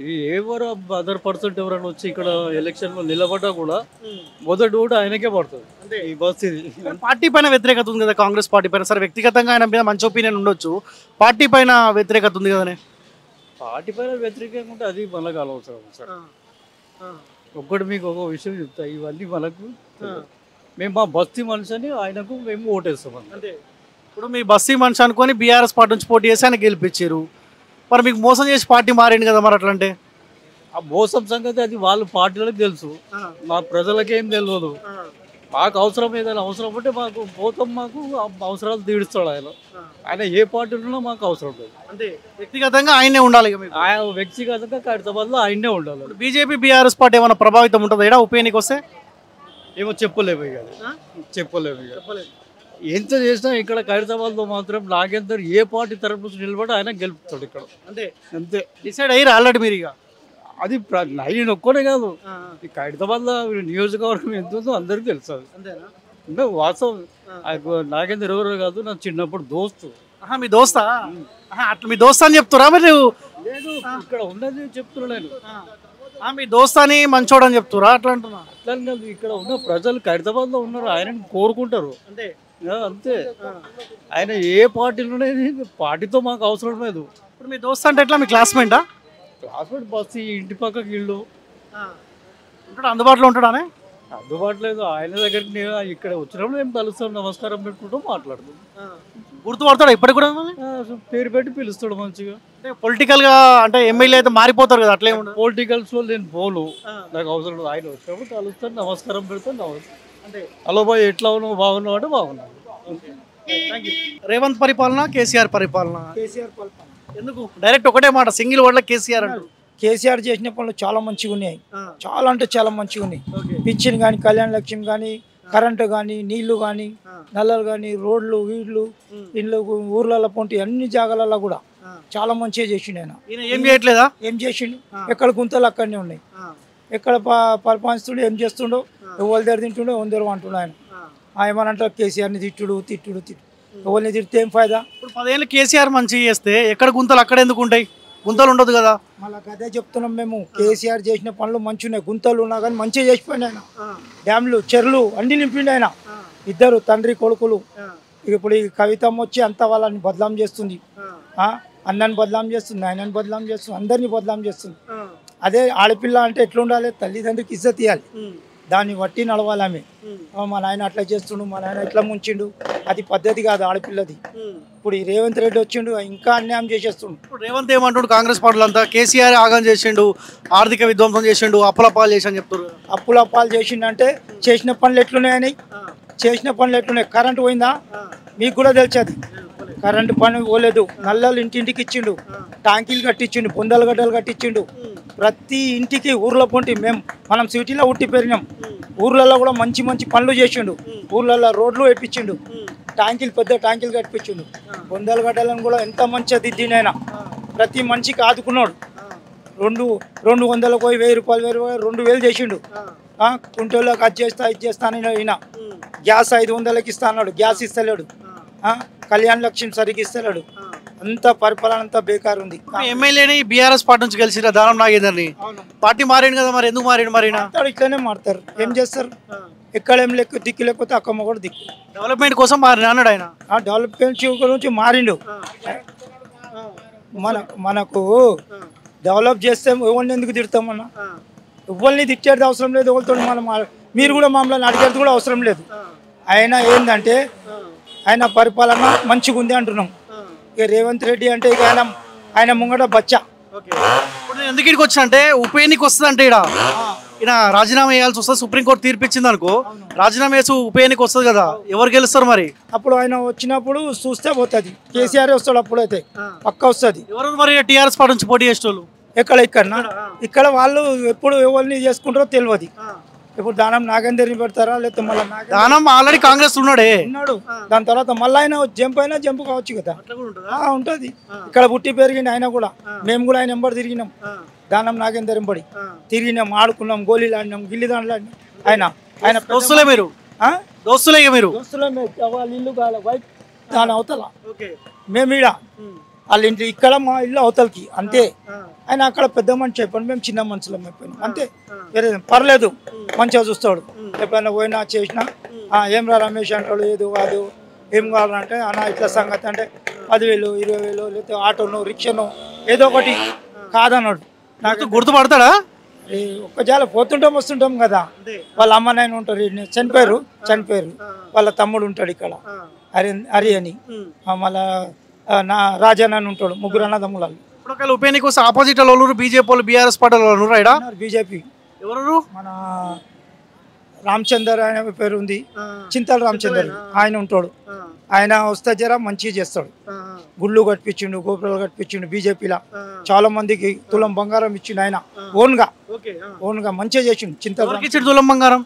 [SPEAKER 7] ఇది ఎవరు అదర్ పర్సెంట్ ఎవరైనా వచ్చి ఇక్కడ ఎలక్షన్లో నిలబడ్డా కూడా మొదటి ఓటు ఆయనకే పడుతుంది. ఈ బస్తీది
[SPEAKER 1] పార్టీ పైన వ్యతిరేకత ఉంది కదా కాంగ్రెస్ పార్టీ పైన. సరే వ్యక్తిగతంగా ఆయన మీద మంచి ఒపీనియన్ ఉండొచ్చు, పార్టీ పైన వ్యతిరేకత ఉంది కదనే?
[SPEAKER 7] పార్టీ పైన వ్యతిరేకంగా ఉంటే అది మనకు అనవసరం సార్. ఒక్కటి మీకు ఒక విషయం చెప్తా, ఇవన్నీ మనకు మేము మా బస్తీ మనిషి అని ఆయనకు మేము ఓటేస్తాం అంతే.
[SPEAKER 1] ఇప్పుడు మీ బస్తీ మనిషి అనుకొని బీఆర్ఎస్ పార్టీ నుంచి పోటీ చేసి ఆయన గెలిపించారు, మరి మీకు మోసం చేసి పార్టీ మారింది కదా, మరి అట్లా అంటే?
[SPEAKER 7] ఆ మోసం సంగతి అది వాళ్ళ పార్టీలకు తెలుసు, మా ప్రజలకేం తెలియదు. మాకు అవసరం ఏదైనా అవసరం ఉంటే మాకు పోతాం, మాకు అవసరాలు తీరుస్తాడు ఆయన. ఆయన ఏ పార్టీలో మాకు అవసరం లేదు.
[SPEAKER 1] అంటే వ్యక్తిగతంగా ఆయనే ఉండాలి.
[SPEAKER 7] ఆయన వ్యక్తిగతంగా ఖైరతాబాద్లో ఆయనే ఉండాలి.
[SPEAKER 1] బీజేపీ బీఆర్ఎస్ పార్టీ ఏమైనా ప్రభావితం ఉంటుంది ఇక్కడ ఉప ఎన్నిక వస్తే?
[SPEAKER 7] ఏమో చెప్పలేము ఇక, చెప్పలేము ఇక. ఎంత చేసినా ఇక్కడ ఖైరతాబాద్లో మాత్రం నాగేందర్ ఏ పార్టీ తరపు నుంచి నిలబడి ఆయన గెలుపుతాడు ఇక్కడ.
[SPEAKER 1] అంతే
[SPEAKER 7] అంతే.
[SPEAKER 1] డిసైడ్ అయ్యారు ఆల్రెడీ మీరు? ఇక
[SPEAKER 7] అది నేను ఒక్కడే కాదు, ఈ ఖైరతాబాద్లో నియోజకవర్గం ఎంత ఉందో అందరికీ తెలుసు. అంటే వాస్తవం. నాగేందర్ ఎవరో కాదు, నా చిన్నప్పుడు దోస్తు.
[SPEAKER 1] మీ దోస్తా? అట్లా మీ దోస్తా అని చెప్తురా మరి? నువ్వు
[SPEAKER 7] లేదు, ఇక్కడ ఉన్నది చెప్తున్నా నేను.
[SPEAKER 1] మీ దోస్తాని మంచోడు అని చెప్తురా? అట్లా అంటున్నా.
[SPEAKER 7] అట్లా కాదు, ఇక్కడ ఉన్న ప్రజలు ఖైరతాబాద్లో ఉన్నారు, ఆయనని కోరుకుంటారు.
[SPEAKER 1] అంతే
[SPEAKER 7] అంతే. ఆయన ఏ పార్టీలోనే, పార్టీతో మాకు అవసరం లేదు.
[SPEAKER 1] ఇప్పుడు మీ దోస్త్ అంటే ఎట్లా, మీ క్లాస్మేటా?
[SPEAKER 7] క్లాస్మేట్ బస్సు, ఇంటి పక్కకి ఇల్లు
[SPEAKER 1] ఉంటాడు, అందుబాటులో ఉంటాడానే?
[SPEAKER 7] అందుబాటులో లేదు. ఆయన దగ్గరికి ఇక్కడ వచ్చినప్పుడు మేము కలుస్తాం, నమస్కారం పెట్టుకుంటాం, మాట్లాడుతాం.
[SPEAKER 1] గుర్తుపడతాడు ఇప్పటికి కూడా?
[SPEAKER 7] పేరు పెట్టి పిలుస్తాడు మంచిగా.
[SPEAKER 1] అంటే పొలిటికల్ గా అంటే ఎమ్మెల్యే అయితే మారిపోతారు కదా, అట్లే ఉండదు?
[SPEAKER 7] పొలిటికల్స్ లో నేను పోను, నాకు అవసరం లేదు. ఆయన వచ్చినప్పుడు కలుస్తాను, నమస్కారం పెడతాను. హలో బాయ్, ఎట్లా ఉన్నావు, బాగున్నావు అంటే బాగున్నావు.
[SPEAKER 1] రేవంత్ పరిపాలన కేసీఆర్ పరిపాలన? కేసీఆర్ పరిపాలన. ఎందుకు? డైరెక్ట్ ఒకటే మాట, సింగిల్ వర్డ్ లో కేసీఆర్ అంటారు.
[SPEAKER 8] కేసీఆర్ చేసిన పనులు చాలా మంచిగా ఉన్నాయి, చాలా అంటే చాలా మంచిగా ఉన్నాయి. పింఛన్ కానీ, కళ్యాణ లక్ష్యం కానీ, కరెంటు కానీ, నీళ్లు కానీ, నల్లలు కానీ, రోడ్లు, వీళ్ళు ఇండ్లు, ఊర్లలో పొంటి అన్ని జాగాలలో కూడా చాలా మంచిగా చేసిండు ఆయన.
[SPEAKER 1] ఏం చేయట్లేదా?
[SPEAKER 8] ఏం చేసిండు? ఎక్కడ గుంతలు అక్కడనే ఉన్నాయి. ఎక్కడ పరిపాలిస్తుండో, ఏం చేస్తుండో, ఎవరి దగ్గర తింటుండో, ఎవరి దగ్గర అంటుండో ఆయన. ఏమనంటారు కేసీఆర్ని తిట్టుడు తిట్టుడు తిట్టు, ఎవరిని తిడితే ఏం ఫైదా?
[SPEAKER 1] ఇప్పుడు 10 ఏళ్ళు కేసీఆర్ మంచిగా చేస్తే ఎక్కడ గుంతలు అక్కడ ఎందుకు ఉంటాయి? గుంతలు ఉండదు కదా?
[SPEAKER 8] మళ్ళీ అదే చెప్తున్నాం మేము, కేసీఆర్ చేసిన పనులు మంచి ఉన్నాయి. గుంతలు ఉన్నా కానీ మంచిగా చేసిపోయింది ఆయన. డ్యామ్లు, చెర్లు అన్ని నింపిండి ఆయన. ఇద్దరు తండ్రి కొడుకులు. ఇప్పుడు ఈ కవితమ్మ వచ్చి అంతా వాళ్ళని బదలాం చేస్తుంది, అన్నని బదలాం చేస్తుంది, ఆయనని బదలాం చేస్తుంది, అందరినీ బదలాం చేస్తుంది. అదే ఆడపిల్ల అంటే ఎట్లుండాలి? తల్లిదండ్రికి ఇజ్జత్ ఇవ్వాలి, దాన్ని బట్టి నడవాలి ఆమె. మా నాయన అట్లా చేస్తుండు, మా నాయన ఇట్లా ముంచిండు, అది పద్ధతి కాదు ఆడపిల్లది. ఇప్పుడు ఈ రేవంత్ రెడ్డి వచ్చిండు ఇంకా అన్యాయం చేసేస్తుండు.
[SPEAKER 1] ఇప్పుడు రేవంత్ ఏమంటాడు కాంగ్రెస్ పార్టీలు అంతా కేసీఆర్ ఆగం చేసిండు, ఆర్థిక విధ్వంసం చేసిండు, అప్పుల పాలు చేసి అని చెప్తారు.
[SPEAKER 8] అప్పుల పాలు చేసిండంటే చేసిన పనులు ఎట్లున్నాయని, చేసిన పనులు ఎట్లున్నాయి. కరెంటు పోయిందా మీకు కూడా తెలిసేది, కరెంటు పని పోలేదు. నల్లలు ఇంటింటికి ఇచ్చిండు, ట్యాంకీలు కట్టించిండు, బొందల గడ్డలు కట్టించిండు. ప్రతి ఇంటికి ఊర్లో పొంటి మనం సిటీలో ఉట్టి పెరిగినాం, ఊర్లలో కూడా మంచి మంచి పనులు చేసిండు. ఊర్లలో రోడ్లు వేయించిండు, ట్యాంకీలు పెద్ద ట్యాంకీలు కట్టించిండు. బొందల గడ్డలను కూడా ఎంత మంచిగా దిద్దినైనా ప్రతి మనిషికి ఆదుకున్నాడు. 200 పోయి 1000 రూపాయలు 2000 చేసిండు. కుంటోళ్ళకి అది చేస్తా ఇది చేస్తానని అయినా గ్యాస్ 500కి ఇస్తా అన్నాడు, గ్యాస్ ఇస్తలేడు. కళ్యాణ లక్ష్యం సరిగ్గా ఇస్తలేడు. అంత పరిపాలన అంతా బేకారు ఉంది.
[SPEAKER 1] ఎమ్మెల్యేని బీఆర్ఎస్ పార్టీ నుంచి కలిసి దానం నాగేందర్ని పార్టీ మారాడు కదా, మరి ఎందుకు మారాడు? మరి
[SPEAKER 8] ఇట్లనే మారుతారు, ఏం చేస్తారు? ఎక్కడ ఏం దిక్కు లేకపోతే అక్కమ్మ కూడా దిక్కు.
[SPEAKER 1] డెవలప్మెంట్ కోసం మారిన అన్నాడు ఆయన.
[SPEAKER 8] డెవలప్మెంట్ గురించి మారిండు. మనకు డెవలప్ చేస్తే ఎవరిని ఎందుకు తిడతామన్నా? ఎవరిని తిట్టేది అవసరం లేదు, ఎవరితో మనం మీరు కూడా మమ్మల్ని అడిగేది కూడా అవసరం లేదు. ఆయన ఏంటంటే ఆయన పరిపాలన మంచిగా ఉంది అంటున్నాం. ఇక రేవంత్ రెడ్డి అంటే ఇక ఆయన ముంగట బచ్చా.
[SPEAKER 1] ఎందుకు ఇక్కడికి వచ్చా అంటే ఉప ఎన్నిక వస్తుంది అంటే ఈయన రాజీనామా వేయాల్సి వస్తుంది. సుప్రీంకోర్టు తీర్పిచ్చింది అనుకో, రాజీనామా వేసి ఉప ఎన్నిక వస్తుంది కదా, ఎవరు గెలుస్తారు మరి?
[SPEAKER 8] అప్పుడు ఆయన వచ్చినప్పుడు చూస్తే పోతుంది, కేసీఆర్ వస్తాడు, అప్పుడు అయితే పక్క వస్తుంది.
[SPEAKER 1] ఎవరు మరి టీఆర్ఎస్ పార్టీ నుంచి పోటీ చేసేవాళ్ళు?
[SPEAKER 8] ఇక్కడ వాళ్ళు ఎప్పుడు ఎవరిని చేసుకుంటారో తెలియదు. ఇప్పుడు దానం నాగేందర్ని పెడతారా, లేకపోతే మళ్ళీ
[SPEAKER 1] దానం ఆల్రెడీ కాంగ్రెస్ ఉన్నాడు.
[SPEAKER 8] దాని తర్వాత మళ్ళీ ఆయన జంప్ కావచ్చు కదా, ఉంటది. ఇక్కడ పుట్టి పెరిగింది ఆయన కూడా, మేము కూడా ఆయన ఎంబడి తిరిగినాం. దానం నాగేందర్ ఎంబడి తిరిగినాం, ఆడుకున్నాం, గోళీలు ఆడినాం, గిల్లి దాంట్లో ఆయన
[SPEAKER 1] దోస్తులే మీరు, దోస్తులే మీరు.
[SPEAKER 8] వాళ్ళ ఇల్లు వైట్ దాని అవతల, మేము ఈడ వాళ్ళ ఇంటి, ఇక్కడ మా ఇల్లు అవతలకి, అంతే. ఆయన అక్కడ పెద్ద మనిషి అయిపోయింది, మేము చిన్న మనుషులం అయిపోయినాం, అంతే. వేరే పర్లేదు, మంచిగా చూస్తాడు. ఎప్పుడైనా పోయినా చేసినా ఏం రా రమేష్ అంటాడు, ఏదో కాదు ఏం కావాలంటే అన్న ఇట్లా సంగతి అంటే 10,000 20,000 లేకపోతే ఆటోనో రిక్షానో ఏదో ఒకటి కాదన్నాడు.
[SPEAKER 1] నాకు గుర్తుపడతాడా?
[SPEAKER 8] ఒక్క జాల పోతుంటాం వస్తుంటాం కదా, వాళ్ళ అమ్మ నాయన ఉంటారు, చనిపోయారు. వాళ్ళ తమ్ముడు ఉంటాడు ఇక్కడ, హరి అని. మళ్ళా నా రాజన్ అని ఉంటాడు, ముగ్గురు అన్నదమ్ములు.
[SPEAKER 1] ఇప్పుడు ఉప ఎన్నిక వస్తే ఆపోజిట్ వాళ్ళు బీజేపీ వాళ్ళు బీఆర్ఎస్ పార్టీ వాళ్ళు రైడా?
[SPEAKER 8] బీజేపీ
[SPEAKER 1] ఎవరు?
[SPEAKER 8] మన రామచందర్ ఆయన పేరు ఉంది, చింతల రామచందర్, ఆయన ఉంటాడు. ఆయన వస్తే జర మంచిగా చేస్తాడు. గుళ్ళు కట్టించిండు, గోపురాలు కట్టించిండు. బీజేపీలో చాలా మందికి తులం బంగారం ఇచ్చిండు. ఆయన ఓన్ గా మంచిగా చేసిండు. చింతల
[SPEAKER 1] తులం బంగారం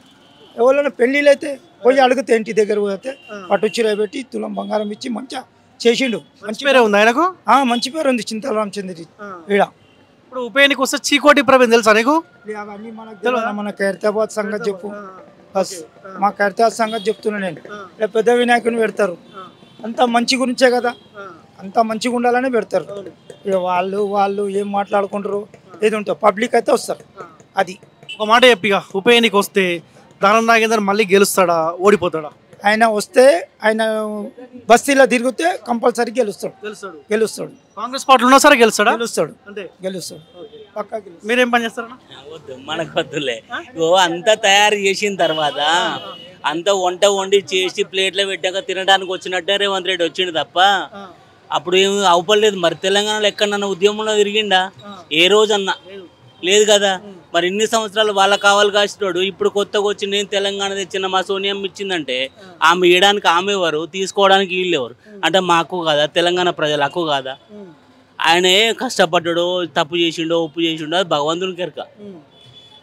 [SPEAKER 8] ఎవరైనా పెళ్లిళ్ళు అయితే పోయి అడిగితే ఇంటి దగ్గర పోతే పట్టు చీర పెట్టి తులం బంగారం ఇచ్చి మంచిగా చేసిండు.
[SPEAKER 1] మంచి పేరే ఉంది ఆయనకు,
[SPEAKER 8] మంచి పేరు ఉంది చింతల రామచంద్ర ఈడ.
[SPEAKER 1] ఇప్పుడు ఉప ఎన్నిక వస్తే చీకోటి ప్రవీణ్ తెలుసా నీకు?
[SPEAKER 8] అవన్నీ మన ఖైరతాబాద్ సంగతి చెప్పు, బస్ మా ఖైరతాబాద్ సంగతి చెప్తున్నా నేను. పెద్ద వినాయకుని పెడతారు, అంత మంచి గురించే కదా, అంత మంచిగా ఉండాలనే పెడతారు. ఇక వాళ్ళు ఏం మాట్లాడుకుంటారు ఏది ఉంటుంది, పబ్లిక్ అయితే వస్తారు. అది
[SPEAKER 1] ఒక మాట చెప్పిగా, ఉప ఎన్నిక వస్తే దానం నాగేందర్ మళ్ళీ గెలుస్తాడా ఓడిపోతాడా?
[SPEAKER 8] ఆయన వస్తే ఆయన బస్తీలో తిరిగితే కంపల్సరీ గెలుస్తాడు.
[SPEAKER 1] కాంగ్రెస్ పార్టీ ఉన్నా సరే గెలుస్తాడు.
[SPEAKER 8] పక్కా.
[SPEAKER 1] మీరేం పని చేస్తారా?
[SPEAKER 9] మనకు వద్దులే, అంతా తయారు చేసిన తర్వాత అంతా వంట వండి చేసి ప్లేట్లో పెట్టాక తినడానికి వచ్చినట్టే రేవంత్ రెడ్డి వచ్చిండు తప్ప అప్పుడు ఏమి అవపడలేదు. మరి తెలంగాణలో ఎక్కడన్నా ఉద్యమంలో తిరిగిండా? ఏ రోజన్నా లేదు కదా. మరి ఇన్ని సంవత్సరాలు వాళ్ళ కావాలి కాసినోడు ఇప్పుడు కొత్తగా వచ్చి నేను తెలంగాణ తెచ్చిన మా సోనియమ్మ ఇచ్చిందంటే ఆమె ఇవ్వడానికి ఆమె ఎవరు, తీసుకోవడానికి వీళ్ళు ఎవరు? అంటే మా హక్కు కాదా, తెలంగాణ ప్రజల హక్కు కాదా? ఆయనే కష్టపడ్డాడో తప్పు చేసిండో ఒప్పు చేసిండో అది భగవంతుని కెరక.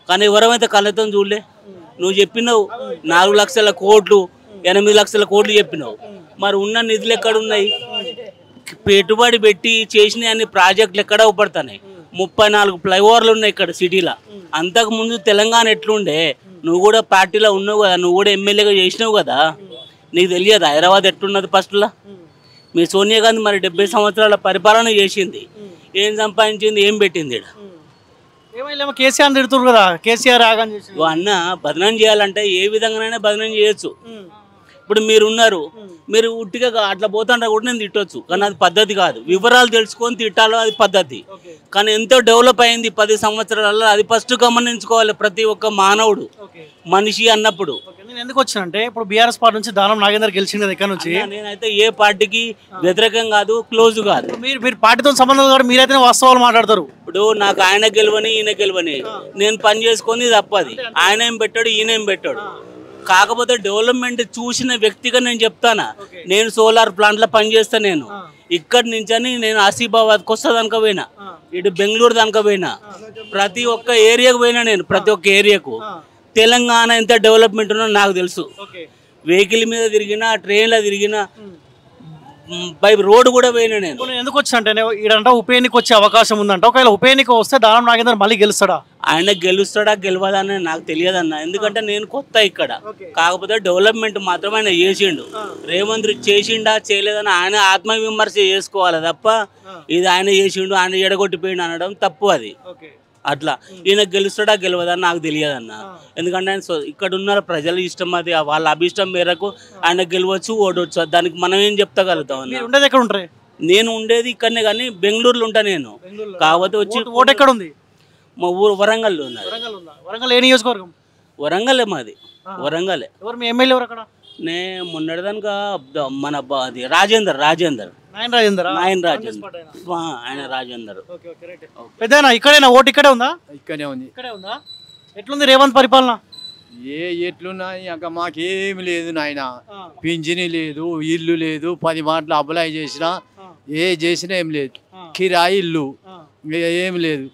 [SPEAKER 9] కానీ ఎవరైతే కళ్ళతో చూడలే. నువ్వు చెప్పినావు 4 లక్షల కోట్లు 8 లక్షల కోట్లు చెప్పినావు, మరి ఉన్న నిధులు ఎక్కడున్నాయి? పెట్టుబడి పెట్టి చేసిన అన్ని ప్రాజెక్టులు ఎక్కడ ఉపడతాయి? 34 ఫ్లైఓవర్లు ఉన్నాయి ఇక్కడ సిటీలో. అంతకుముందు తెలంగాణ ఎట్లుండే? నువ్వు కూడా పార్టీలో ఉన్నావు కదా, నువ్వు కూడా ఎమ్మెల్యేగా చేసినావు కదా, నీకు తెలియదు హైదరాబాద్ ఎట్లున్నది? ఫస్ట్లో మీ సోనియా గాంధీ మరి 70 సంవత్సరాల పరిపాలన చేసింది, ఏం సంపాదించింది, ఏం పెట్టింది?
[SPEAKER 1] కేసీఆర్ తిడుతున్నారు కదా, కేసీఆర్
[SPEAKER 9] అన్న బదనం చేయాలంటే ఏ విధంగానైనా బదనం చేయొచ్చు. ఇప్పుడు మీరున్నారు, మీరు ఉట్టిగా అట్లా పోతుంటే కూడా నేను తిట్టొచ్చు, కానీ అది పద్ధతి కాదు. వివరాలు తెలుసుకొని తిట్టాలో అది పద్ధతి. కానీ ఎంతో డెవలప్ అయింది 10 సంవత్సరాలలో, అది ఫస్ట్ గమనించుకోవాలి ప్రతి ఒక్క మానవుడు, మనిషి అన్నప్పుడు.
[SPEAKER 1] నేను ఎందుకు వచ్చానంటే ఇప్పుడు బీఆర్ఎస్ పార్టీ నుంచి దానం నాగేందర్ గెలిచింది కదా ఇక్కడ నుంచి.
[SPEAKER 9] నేనైతే ఏ పార్టీకి వ్యతిరేకం కాదు, క్లోజ్ కాదు.
[SPEAKER 1] మీరు పార్టీతో సంబంధం కాదు, మీరైతే వాస్తవాలు మాట్లాడతారు.
[SPEAKER 9] ఇప్పుడు నాకు ఆయన గెలవని ఈయన గెలవని, నేను పని చేసుకొని తప్పది. ఆయన ఏం పెట్టాడు, ఈయన ఏం పెట్టాడు. కాకపోతే డెవలప్మెంట్ చూసిన వ్యక్తిగా నేను చెప్తానా, నేను సోలార్ ప్లాంట్లో పనిచేస్తా. నేను ఇక్కడి నుంచి అని నేను ఆసిఫాబాద్కి వస్తా దానిక పోయినా, ఇటు బెంగళూరు దానిక పోయినా, ప్రతి ఒక్క ఏరియాకు పోయినా. నేను ప్రతి ఒక్క ఏరియాకు తెలంగాణ ఎంత డెవలప్మెంట్ ఉన్నో నాకు తెలుసు. వెహికల్ మీద తిరిగినా, ట్రైన్లో తిరిగినా, బై రోడ్ కూడా పోయినా. నేను
[SPEAKER 1] ఎందుకు వచ్చానంటే ఈడంట ఉప ఎన్నిక వచ్చే అవకాశం ఉందంట. ఒకవేళ ఉప ఎన్నిక వస్తే దానం నాగేందర్ మళ్ళీ గెలుస్తాడా?
[SPEAKER 9] ఆయన గెలుస్తాడా గెలవదా అని నాకు తెలియదన్న, ఎందుకంటే నేను కొత్త ఇక్కడ. కాకపోతే డెవలప్మెంట్ మాత్రం ఆయన చేసిండు. రేవంత్ రెడ్డి చేసిండా చేయలేదని ఆయన ఆత్మవిమర్శ చేసుకోవాలి తప్ప ఇది ఆయన చేసిండు, ఆయన ఎడగొట్టిపోయిండు అనడం తప్పు. అది అట్లా ఈయన గెలుస్తాడా గెలవదా నాకు తెలియదన్న. ఎందుకంటే ఆయన ఇక్కడ ఉన్న ప్రజల ఇష్టం, అది వాళ్ళ అభిష్టం మేరకు ఆయన గెలవచ్చు, ఓడవచ్చు. దానికి మనం ఏం చెప్తగలుగుతాం అన్న.
[SPEAKER 1] ఎక్కడ ఉంటారు?
[SPEAKER 9] నేను ఉండేది ఇక్కడనే కానీ బెంగళూరులో ఉంటా నేను. కాకపోతే వచ్చి
[SPEAKER 1] ఓటు ఎక్కడ ఉంది?
[SPEAKER 9] మా ఊరు వరంగల్లో ఉన్నది.
[SPEAKER 1] వరంగల్ ఏ నియోజకవర్గం?
[SPEAKER 9] వరంగలే మాది, వరంగలే.
[SPEAKER 1] ఎవరు మీ ఎమ్మెల్యే ఎవరు అక్కడ?
[SPEAKER 9] మొన్నటిదానిక మన అది రాజేందర్
[SPEAKER 1] నాయన రాజేందర్.
[SPEAKER 9] ఆయన రాజేందర్.
[SPEAKER 1] పెద్దనా ఇక్కడేనా ఓటు? ఇక్కడే ఉందా?
[SPEAKER 10] ఇక్కడే ఉంది.
[SPEAKER 1] ఇక్కడే ఉందా? ఎట్లుంది రేవంత్ పరిపాలన?
[SPEAKER 10] ఎట్లున్నాయి అక్క, మాకేమి లేదు నాయన. పింఛని లేదు, ఇల్లు లేదు. 10 మాటలు అప్లై చేసినా చేసినా ఏం లేదు. కిరాయి ఇల్లు ఏం లేదు.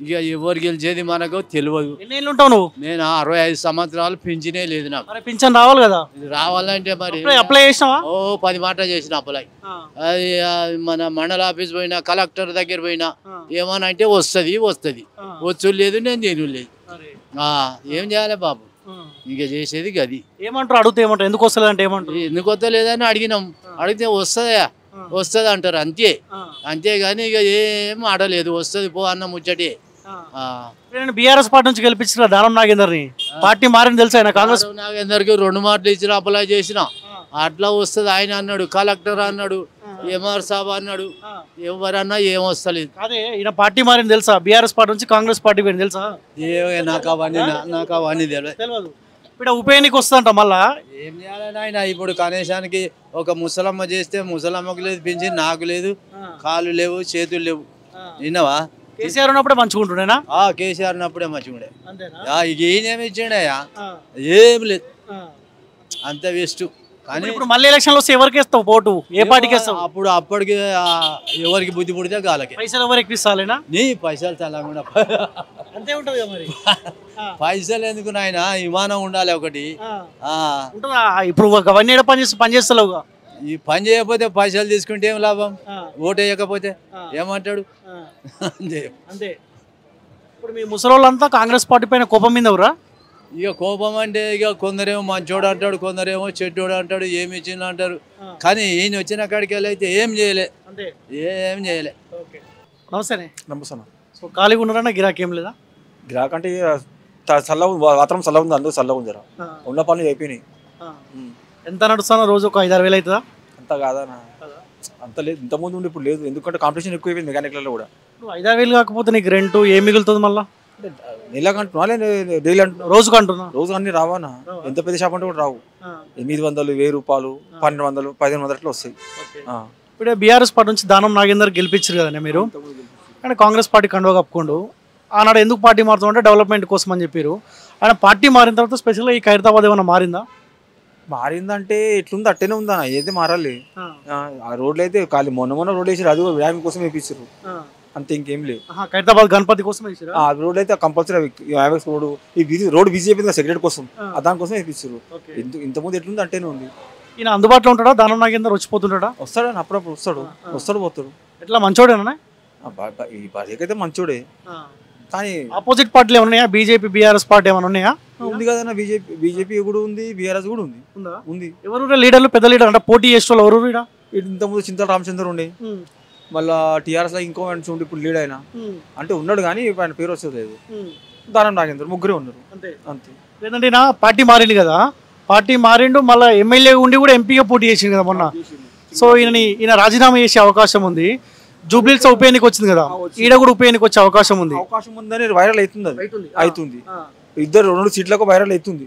[SPEAKER 10] ఇక ఎవరు గెలిచేది మనకు తెలియదు.
[SPEAKER 1] ఎన్ని ఉంటావు నువ్వు?
[SPEAKER 10] నేను 65 సంవత్సరాలు పింఛనే లేదు నాకు.
[SPEAKER 1] పింఛన్ రావాలి కదా?
[SPEAKER 10] రావాలంటే మరి
[SPEAKER 1] అప్లై చేసినావా?
[SPEAKER 10] 10 మాటలు చేసిన అప్లై. అది మన మండల ఆఫీస్ పోయినా, కలెక్టర్ దగ్గర పోయినా ఏమన్నా అంటే వస్తుంది వచ్చు లేదు, నేను చేయను లేదు. ఏం చేయాలి బాబు, ఇక చేసేది గది.
[SPEAKER 1] ఏమంటారు? అడిగితే ఏమంటారు? ఎందుకు వస్తుంది అంటే ఏమంటారు?
[SPEAKER 10] ఎందుకు వస్తలేదని అడిగినాం. అడిగితే వస్తుంది అంటారు అంతే. అంతేగాని ఇక ఏం ఆడలేదు. వస్తుంది పో అన్న ముచ్చటే.
[SPEAKER 1] బీఆర్ఎస్ పార్టీ నుంచి గెలిపించిన దానం నాగేందర్ ని పార్టీ మారింది తెలుసా? కాంగ్రెస్
[SPEAKER 10] నాగేందర్కి 2 మాటలు ఇచ్చిన, అప్లై చేసిన. అట్లా వస్తుంది ఆయన అన్నాడు, కలెక్టర్ అన్నాడు, ఎంఆర్ సాబ్ అన్నాడు. ఎవరన్నా ఏం వస్తలేదు.
[SPEAKER 1] అదే ఈయన పార్టీ మారింది తెలుసా? బీఆర్ఎస్ పార్టీ నుంచి కాంగ్రెస్ పార్టీ పోయింది తెలుసా?
[SPEAKER 10] నాకు అవన్నీ
[SPEAKER 1] తెలియదు. ఇప్పుడు ఉప ఎన్నిక వస్తుందంట మళ్ళా.
[SPEAKER 10] ఏం చేయాలని ఆయన ఇప్పుడు కనీసానికి ఒక ముసలమ్మ చేస్తే ముసలమ్మకు లేదు పింఛన్, నాకు లేదు. కాళ్ళు లేవు, చేతులు లేవు. విన్నావా?
[SPEAKER 1] కేసీఆర్ ఉన్నప్పుడే మంచిగా ఉంటుండేనా?
[SPEAKER 10] కేసీఆర్ ఉన్నప్పుడే మంచిగా ఉండే. ఇక ఈయనేమి ఇచ్చిండయా? ఏం లేదు, అంత వేస్ట్. కానీ
[SPEAKER 1] ఇప్పుడు మళ్ళీ ఎలక్షన్లు వస్తే ఎవరికి వేస్తావు ఓటు? ఏ పార్టీకి వేస్తావు?
[SPEAKER 10] అప్పటికి ఎవరికి బుద్ధి పుడితే గాలకి.
[SPEAKER 1] పైసలు ఎవరు ఎక్కిస్తాలేనా?
[SPEAKER 10] నీ పైసలు తెలంగాణ
[SPEAKER 1] అంతే ఉంటుంది మరి.
[SPEAKER 10] పైసలు ఎందుకు నాయన, విమానం ఉండాలి ఒకటి.
[SPEAKER 1] ఇప్పుడు అవన్నీ పని చేస్తలేవుగా.
[SPEAKER 10] ఈ పని చేయకపోతే పైసలు తీసుకుంటే ఏం లాభం? ఓటు వేయకపోతే ఏమంటాడు?
[SPEAKER 1] అంతే. ఇప్పుడు మీ ముసలోళ్ళంతా కాంగ్రెస్ పార్టీ పైన కోపం మీద ఎవరా?
[SPEAKER 10] ఇక కోపం అంటే ఇక కొందరేమో మంచోడు అంటాడు, కొందరేమో చెడ్డోడు అంటాడు, ఏమి ఇచ్చిండు అంటారు. కానీ ఈయన వచ్చిన కాడికి వెళ్ళైతే ఏం చేయలే.
[SPEAKER 1] నమస్తే. సో ఖాళీగా ఉన్నారన్నా? గిరాకీ ఏం లేదా?
[SPEAKER 11] గిరాకీ అంటే చల్లగా వాతావరణం చల్లగా ఉంది, అందుకు చల్లగా ఉంది. ఉన్న పనులు అయిపోయినాయి.
[SPEAKER 1] ఎంత నడుస్తున్నా రోజు? ఒక 5-6 వేలు అవుతుందా?
[SPEAKER 11] అంత కాదన్నా, అంత లేదు. ఇంతకుముందు ఉండి ఇప్పుడు లేదు, ఎందుకంటే కాంపిటీషన్ ఎక్కువ అయిపోయింది మెకానిక్లలో కూడా.
[SPEAKER 1] 5-6 వేలు కాకపోతే నీకు రెంట్ ఏం మిగులుతుంది మళ్ళీ?
[SPEAKER 11] నెలకు అంటున్నా, డైలీ అంటున్నా,
[SPEAKER 1] రోజుకు అంటున్నా.
[SPEAKER 11] రోజు అన్ని రావానా? ఎంత పెద్ద షాప్ అంటే కూడా రావు. 800, 1000 రూపాయలు, 1200, 1500 అట్లా వస్తాయి.
[SPEAKER 1] ఇప్పుడు బీఆర్ఎస్ పార్టీ నుంచి దానం నాగేందర్ గెలిపించారు కదండి మీరు, కానీ కాంగ్రెస్ పార్టీ కండువా కప్పుకోండు. ఆనాడు ఎందుకు పార్టీ మారుతామంటే డెవలప్మెంట్ కోసం అని చెప్పారు. ఆయన పార్టీ మారిన తర్వాత స్పెషల్గా ఈ ఖైరతాబాద్ ఏమైనా మారిందా?
[SPEAKER 11] మారిందంటే ఎట్లుంది అట్టేనే ఉందా, ఏదైతే మారాలి. ఆ రోడ్లు అయితే ఖాళీ మొన్న రోడ్ వేసారు, అది కూడా వ్యాయామం కోసం వేయించారు అంతే, ఇంకేం లేదు.
[SPEAKER 1] ఖైరతాబాద్ గణపతి కోసం వేసారు.
[SPEAKER 11] ఆ రోడ్ అయితే కంపల్సరీ రోడ్, ఈ రోడ్ బిజీ అయిపోయింది సెక్రటరీ కోసం, దానికోసం వేయించారు. ఇంతకుముందు ఎట్లుంది అంటేనే ఉంది.
[SPEAKER 1] ఈయన అందుబాటులో ఉంటాడా? దానం నాగేందర్ వచ్చిపోతుంటాడా?
[SPEAKER 11] వస్తాడని అప్పుడప్పుడు వస్తాడు పోతాడు.
[SPEAKER 1] ఎట్లా మంచోడేనా?
[SPEAKER 11] ఈ పార్టీకి మంచోడే, కానీ
[SPEAKER 1] ఆపోజిట్ పార్టీలు ఏమన్నాయా? బీజేపీ బీఆర్ఎస్ పార్టీ ఏమైనా ఉన్నాయా?
[SPEAKER 11] ఉంది కదన్నా, బీజేపీ కూడా ఉంది, బీఆర్ఎస్ కూడా ఉంది.
[SPEAKER 1] ఎవరు లీడర్లు? పెద్ద లీడర్ అంటే పోటీ చేసేవాళ్ళు ఎవరు?
[SPEAKER 11] ఇంతకుముందు చింతల రామచంద్ర ఉండే, మళ్ళా టీఆర్ఎస్ లో ఇంకో ఉండి ఇప్పుడు లీడ్ అయినా అంటే ఉన్నాడు, కానీ ఆయన పేరు వచ్చేది లేదు. దానం నాగేందర్, ముగ్గురే ఉన్నారు అంతే. ఏంటంటే నా పార్టీ మారింది కదా, పార్టీ మారిండు, మళ్ళీ ఎమ్మెల్యే ఉండి కూడా ఎంపీగా పోటీ చేసింది కదా మొన్న. సో ఈయన రాజీనామా చేసే అవకాశం ఉంది. జూబ్లీహిల్స్ ఉప ఎన్నిక వచ్చింది కదా, ఈడ కూడా ఉప ఎన్నిక వచ్చే అవకాశం ఉందని వైరల్ అవుతుంది. ఇద్దరు 2 సీట్లకు వైరల్ అవుతుంది.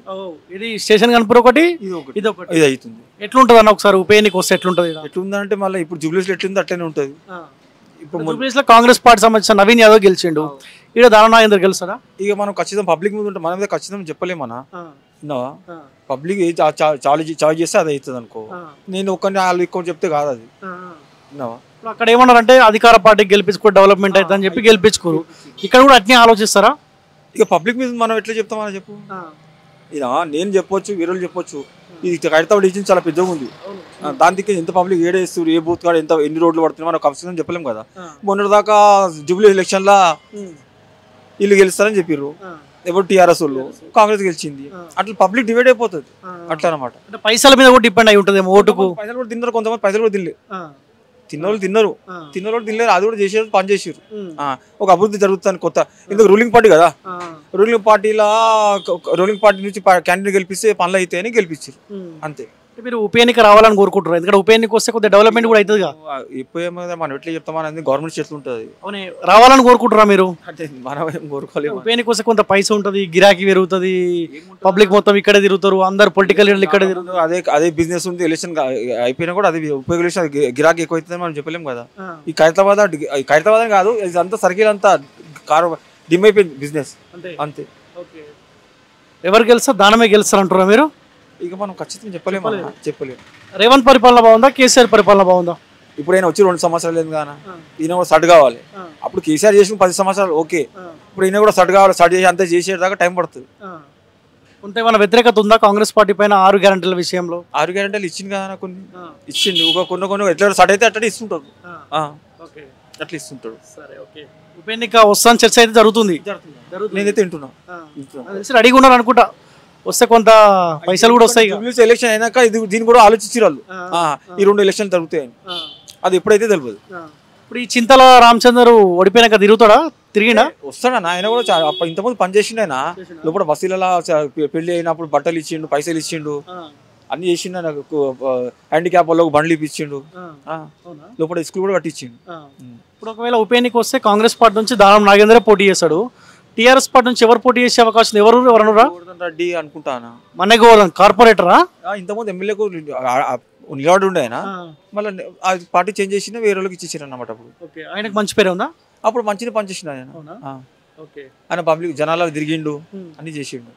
[SPEAKER 1] ఇది స్టేషన్ కనుపూర్ ఒకటి, ఇది ఒకటి,
[SPEAKER 11] ఇది అవుతుంది.
[SPEAKER 1] ఎట్లుంటది అన్న ఒకసారి ఉప ఎన్నిక వస్తే ఎట్లుంటది?
[SPEAKER 11] ఎట్లుందంటే మళ్ళీ ఇప్పుడు జూబ్లీస్ ఎట్లుంది అట్లనే ఉంటుంది.
[SPEAKER 1] ఇప్పుడు జూబ్లీస్ లో కాంగ్రెస్ పార్టీ సంబంధించిన నవీన్ యాదవ్ గెలిచిండు, ఇక్కడ దానం నాగేందర్ గెలుస్తారా?
[SPEAKER 11] ఇక మనం ఖచ్చితంగా పబ్లిక్ మీద ఉంటే మనం ఖచ్చితంగా చెప్పలేమన్నా. పబ్లిక్ చాలు చేస్తే అది అవుతుంది అనుకో. నేను ఒక్కరిని వాళ్ళు ఎక్కువ చెప్తే కాదు అది.
[SPEAKER 1] అక్కడ ఏమన్నారంటే అధికార పార్టీకి గెలిపించుకో డెవలప్మెంట్ అవుతుందని చెప్పి గెలిపించుకోరు. ఇక్కడ కూడా అట్నే ఆలోచిస్తారా?
[SPEAKER 11] ఇక పబ్లిక్ మీద మనం ఎట్లా చెప్తామని చెప్పు. ఇదా నేను చెప్పొచ్చు, వీరులు చెప్పొచ్చు. ఇది హైదరాబాద్ డివిజన్ చాలా పెద్దగా ఉంది. దానికి ఎంత పబ్లిక్ ఏడేస్తారు, ఏ బూత్ కాడ ఎంత ఎన్ని రోడ్లు పడుతున్నాయి మనం ఖచ్చితంగా చెప్పలేం కదా. మొన్నటిదాకా జూబ్లీ ఎలక్షన్లా వీళ్ళు గెలుస్తారని చెప్పారు, ఎవరు టీఆర్ఎస్ వాళ్ళు, కాంగ్రెస్ గెలిచింది. అట్లా పబ్లిక్ డివైడ్ అయిపోతుంది అట్లా అనమాట.
[SPEAKER 1] పైసల మీద కూడా డిపెండ్ అయి ఉంటుంది ఓటుకు.
[SPEAKER 11] పైసలు కూడా తిన్నారు, కొంతమంది పైసలు కూడా తినలేదు. తిన్నోళ్ళు తిన్నారు, తినలేదు. అది కూడా చేసారు, పని చేసారు. ఒక అభివృద్ధి జరుగుతుంది కొత్త. ఎందుకు రూలింగ్ పార్టీ కదా, రూలింగ్ పార్టీ నుంచి క్యాండిడేట్ గెలిపిస్తే పనులు అయితే అని గెలిపించారు అంతే.
[SPEAKER 1] మీరు ఉప ఎన్నిక రావాలని కోరుకుంటారు, ఎందుకంటే ఉప ఎన్నిక వస్తే కొద్దిగా డెవలప్మెంట్ కూడా అవుతుంది.
[SPEAKER 11] ఇప్పుడు మనం ఎట్లా చెప్తామని గవర్నమెంట్ చేతులు ఉంటుంది.
[SPEAKER 1] అవునే రావాలని కోరుకుంటారా మీరు?
[SPEAKER 11] అంటే మనం కోరుకోలేము.
[SPEAKER 1] ఉప ఎన్నిక వస్తే కొంత పైసా ఉంటుంది, గిరాకీ పెరుగుతుంది, పబ్లిక్ మొత్తం ఇక్కడే తిరుగుతారు, అందరు పొలిటికల్ లీడర్లు ఇక్కడే తిరుగుతారు.
[SPEAKER 11] అదే బిజినెస్ ఉంది. ఎలక్షన్ అయిపోయినా కూడా అదే ఉపయోగించిన గిరాకీ ఎక్కువ అవుతుంది మనం చెప్పలేము కదా. ఈ ఖైరతాబాద్ కాదు, ఇదంతా సర్కిల్ అంతా డిమ్ అయిపోయింది బిజినెస్ అంతే.
[SPEAKER 1] ఎవరు గెలుస్తారు? దానమే గెలుస్తారు అంటారా మీరు?
[SPEAKER 11] ఇక మనం ఖచ్చితంగా చెప్పలేము.
[SPEAKER 1] రేవంత్ పరిపాలన బాగుందా, కేసీఆర్ పరిపాలన బాగుందా?
[SPEAKER 11] ఇప్పుడు ఆయన వచ్చి 2 సంవత్సరాలు లేదు కానీ ఈయన కూడా సట్ కావాలి. అప్పుడు కేసీఆర్ చేసిన 10 సంవత్సరాలు ఓకే, ఇప్పుడు ఈయన కూడా సట్ కావాలి. సట్ చేసి అంతా చేసేదాకా టైం పడుతుంది.
[SPEAKER 1] కొంత ఏమైనా వ్యతిరేకత ఉందా కాంగ్రెస్ పార్టీ పైన 6 గ్యారెంటీల విషయంలో?
[SPEAKER 11] 6 గ్యారెంటీలు ఇచ్చింది కదా, కొన్ని ఇచ్చిండు. కొన్ని ఎట్లా సట్ అయితే అట్లా ఇస్తుంటాడు, అట్లా ఇస్తుంటాడు.
[SPEAKER 1] సరే ఓకే. ఉప ఎన్నిక వస్తాను చర్చ అయితే జరుగుతుంది.
[SPEAKER 11] నేనైతే వింటున్నా,
[SPEAKER 1] రెడీగా ఉన్నారు అనుకుంటా. వస్తే కొంత పైసలు కూడా వస్తాయి.
[SPEAKER 11] ఎలక్షన్ అయినాక దీన్ని కూడా ఆలోచించారు వాళ్ళు, ఈ 2 ఎలక్షన్ జరుగుతాయని. అది ఎప్పుడైతే తెలియదు.
[SPEAKER 1] ఇప్పుడు ఈ చింతల రామచంద్ర ఓడిపోయినాక తిరిగినా
[SPEAKER 11] వస్తాడన్నా. ఆయన కూడా ఇంతకుముందు పని చేసిండు. ఆయన లోపల బస్సులలో పెళ్లి అయినప్పుడు బట్టలు ఇచ్చిండు, పైసలు ఇచ్చిండు, అన్ని చేసిండు. హ్యాండిక్యాప్ వాళ్ళకు బండ్లు ఇప్పించిండు, లోపల స్కూల్ కూడా కట్టించిండు.
[SPEAKER 1] ఇప్పుడు ఒకవేళ ఉప ఎన్నిక వస్తే కాంగ్రెస్ పార్టీ నుంచి దానం నాగేంద్ర పోటీ చేస్తాడు, టీఆర్ఎస్ పార్టీ నుంచి ఎవరు పోటీ చేసే అవకాశం? ఎవరనురా?
[SPEAKER 11] రెడ్డి అనుకుంటానా,
[SPEAKER 1] మన గోవర్ధన్ కార్పొరేటరా?
[SPEAKER 11] ఇంతకుముందు ఎమ్మెల్యేకు నిలబడి ఉండే ఆయన, మళ్ళీ పార్టీ చేంజ్ చేసిన వేరే వాళ్ళకి ఇచ్చేసారు అన్నమాట. అప్పుడు
[SPEAKER 1] ఆయనకు మంచి పేరు ఉందా?
[SPEAKER 11] అప్పుడు మంచిగా పనిచేసిండు ఆయన. ఆయన పబ్లిక్ జనాలకు తిరిగిండు, అన్ని చేసిండు.